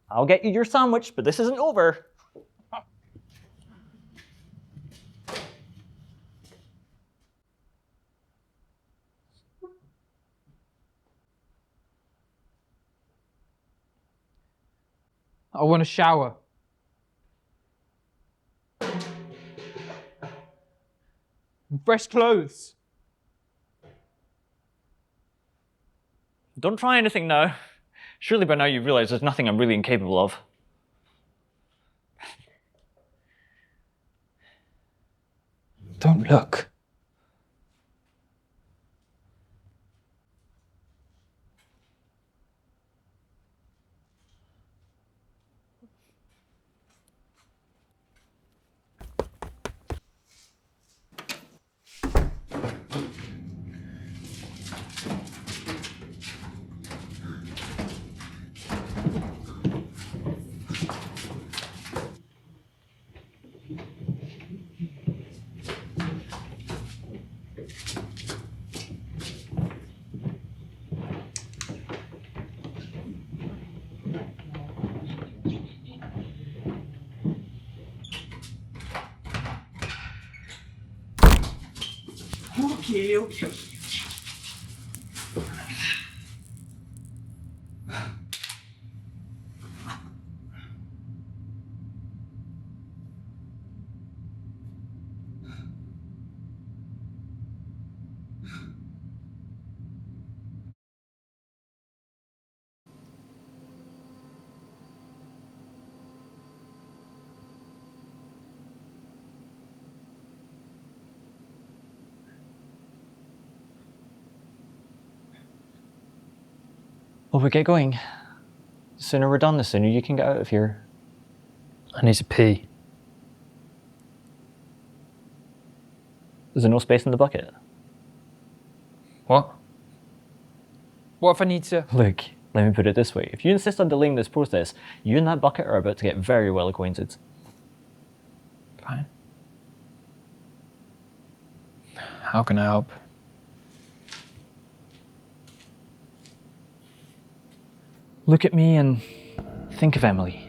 I'll get you your sandwich, but this isn't over. I want a shower. Fresh clothes. Don't try anything now. Surely by now you've realized there's nothing I'm really incapable of. Don't look. Okay. Well, we get going. The sooner we're done, the sooner you can get out of here. I need to pee. Is there no space in the bucket? What? What if I need to? Look, let me put it this way. If you insist on delaying this process, you and that bucket are about to get very well acquainted. Fine. How can I help? Look at me and think of Emily.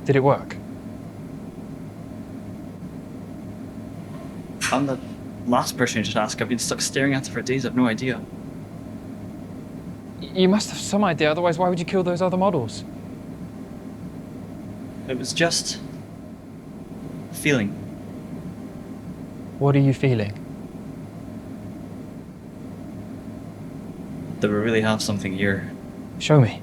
Did it work? I'm the last person you should ask. I've been stuck staring at it for days. I've no idea. You must have some idea, otherwise why would you kill those other models? It was just a feeling. What are you feeling? That we really have something here. Show me.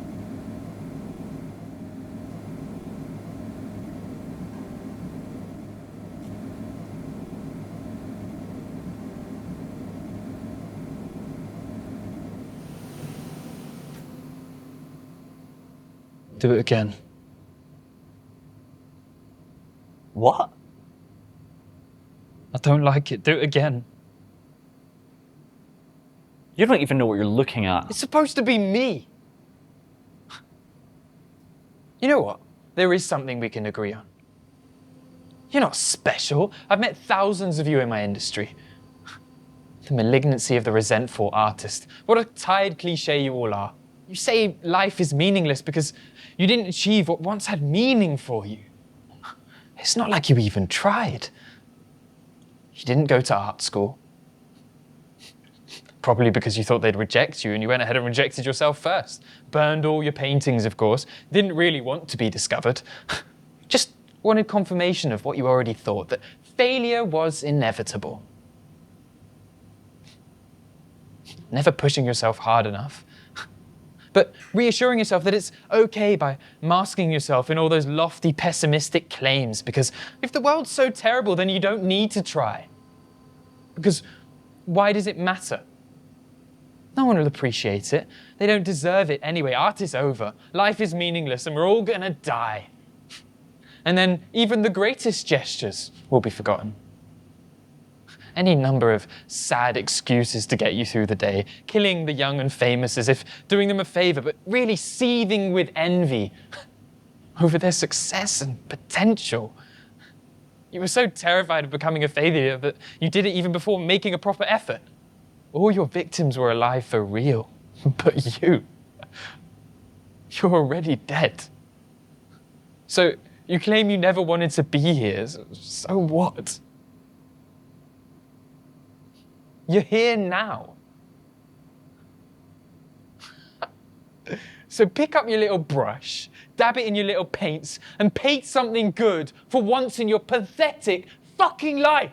Do it again. What? I don't like it. Do it again. You don't even know what you're looking at. It's supposed to be me. You know what? There is something we can agree on. You're not special. I've met thousands of you in my industry. The malignancy of the resentful artist. What a tired cliche you all are. You say life is meaningless because you didn't achieve what once had meaning for you. It's not like you even tried. You didn't go to art school. Probably because you thought they'd reject you and you went ahead and rejected yourself first. Burned all your paintings, of course. Didn't really want to be discovered. Just wanted confirmation of what you already thought, that failure was inevitable. Never pushing yourself hard enough. But reassuring yourself that it's okay by masking yourself in all those lofty, pessimistic claims, because if the world's so terrible, then you don't need to try. Because why does it matter? No one will appreciate it. They don't deserve it anyway. Art is over. Life is meaningless, and we're all gonna die. And then even the greatest gestures will be forgotten. Any number of sad excuses to get you through the day, killing the young and famous as if doing them a favor, but really seething with envy over their success and potential. You were so terrified of becoming a failure that you did it even before making a proper effort. All your victims were alive for real, but you're already dead. So you claim you never wanted to be here, so what? You're here now. So pick up your little brush, dab it in your little paints, and paint something good for once in your pathetic fucking life.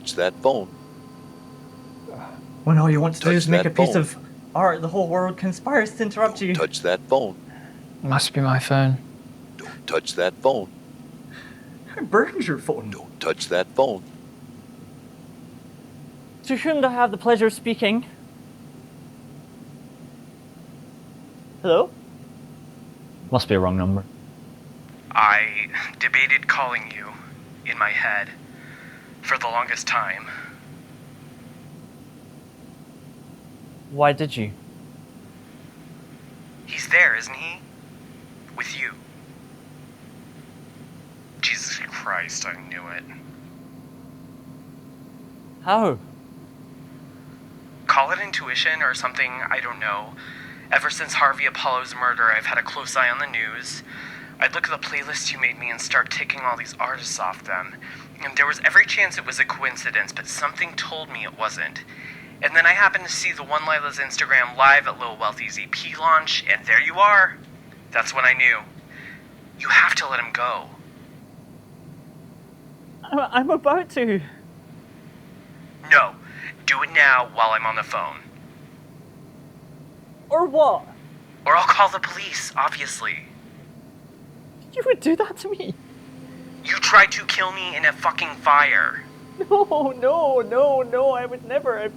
touch that phone. When all you want to do Touch is make a that piece phone. of art, the whole world conspires to interrupt you. Touch that phone. Must be my phone. Don't touch that phone. I burned your phone. Don't touch that phone. To whom do I have the pleasure of speaking? Hello? Must be a wrong number. I debated calling you in my head for the longest time. Why did you? He's there, isn't he? With you. Jesus Christ, I knew it. How? Call it intuition or something, I don't know. Ever since Harvey Apollo's murder, I've had a close eye on the news. I'd look at the playlist you made me and start ticking all these artists off them. And there was every chance it was a coincidence, but something told me it wasn't. And then I happened to see the One Lila's Instagram live at Lil Wealthy's EP launch, and there you are. That's when I knew. You have to let him go. I'm about to. No, do it now while I'm on the phone. Or what? Or I'll call the police, obviously. You would do that to me? You tried to kill me in a fucking fire. No, I would never.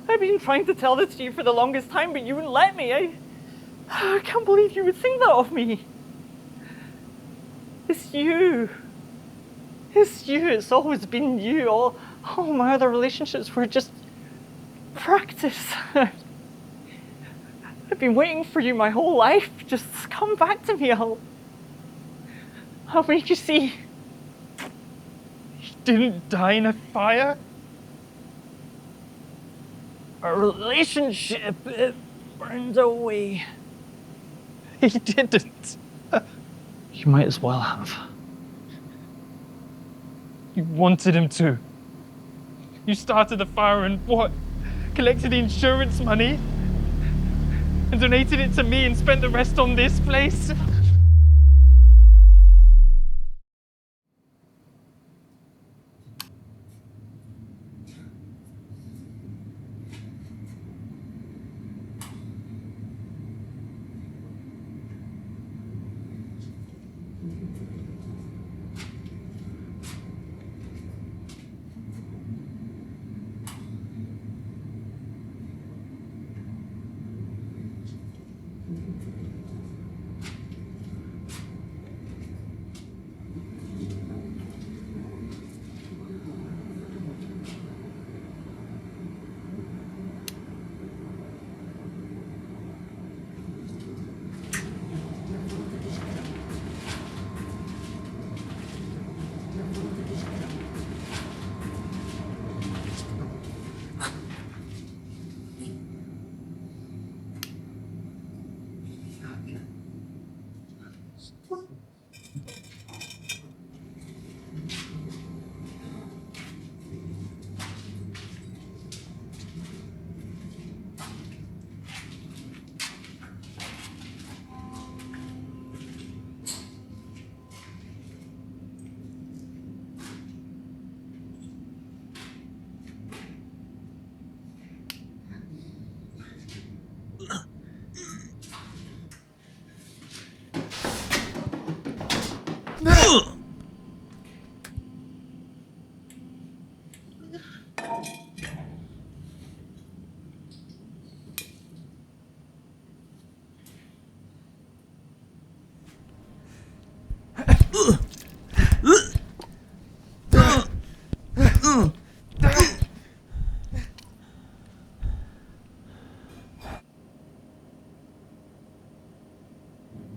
I've been trying to tell this to you for the longest time, but you wouldn't let me. I can't believe you would think that of me. It's you. It's you. It's always been you. All my other relationships were just practice. I've been waiting for you my whole life. Just come back to me. I'll make you see. He didn't die in a fire? Our relationship, it burned away. He didn't. You might as well have. You wanted him to. You started the fire and what? Collected the insurance money? And donated it to me and spent the rest on this place?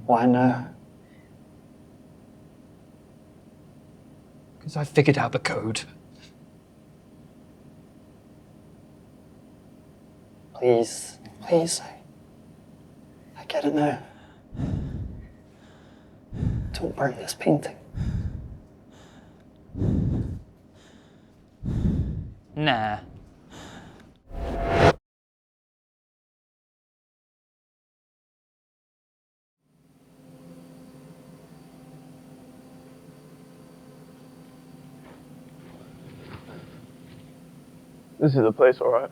Why now? Because I figured out the code. Please, I get it now. Don't burn this painting. Nah. This is the place, all right.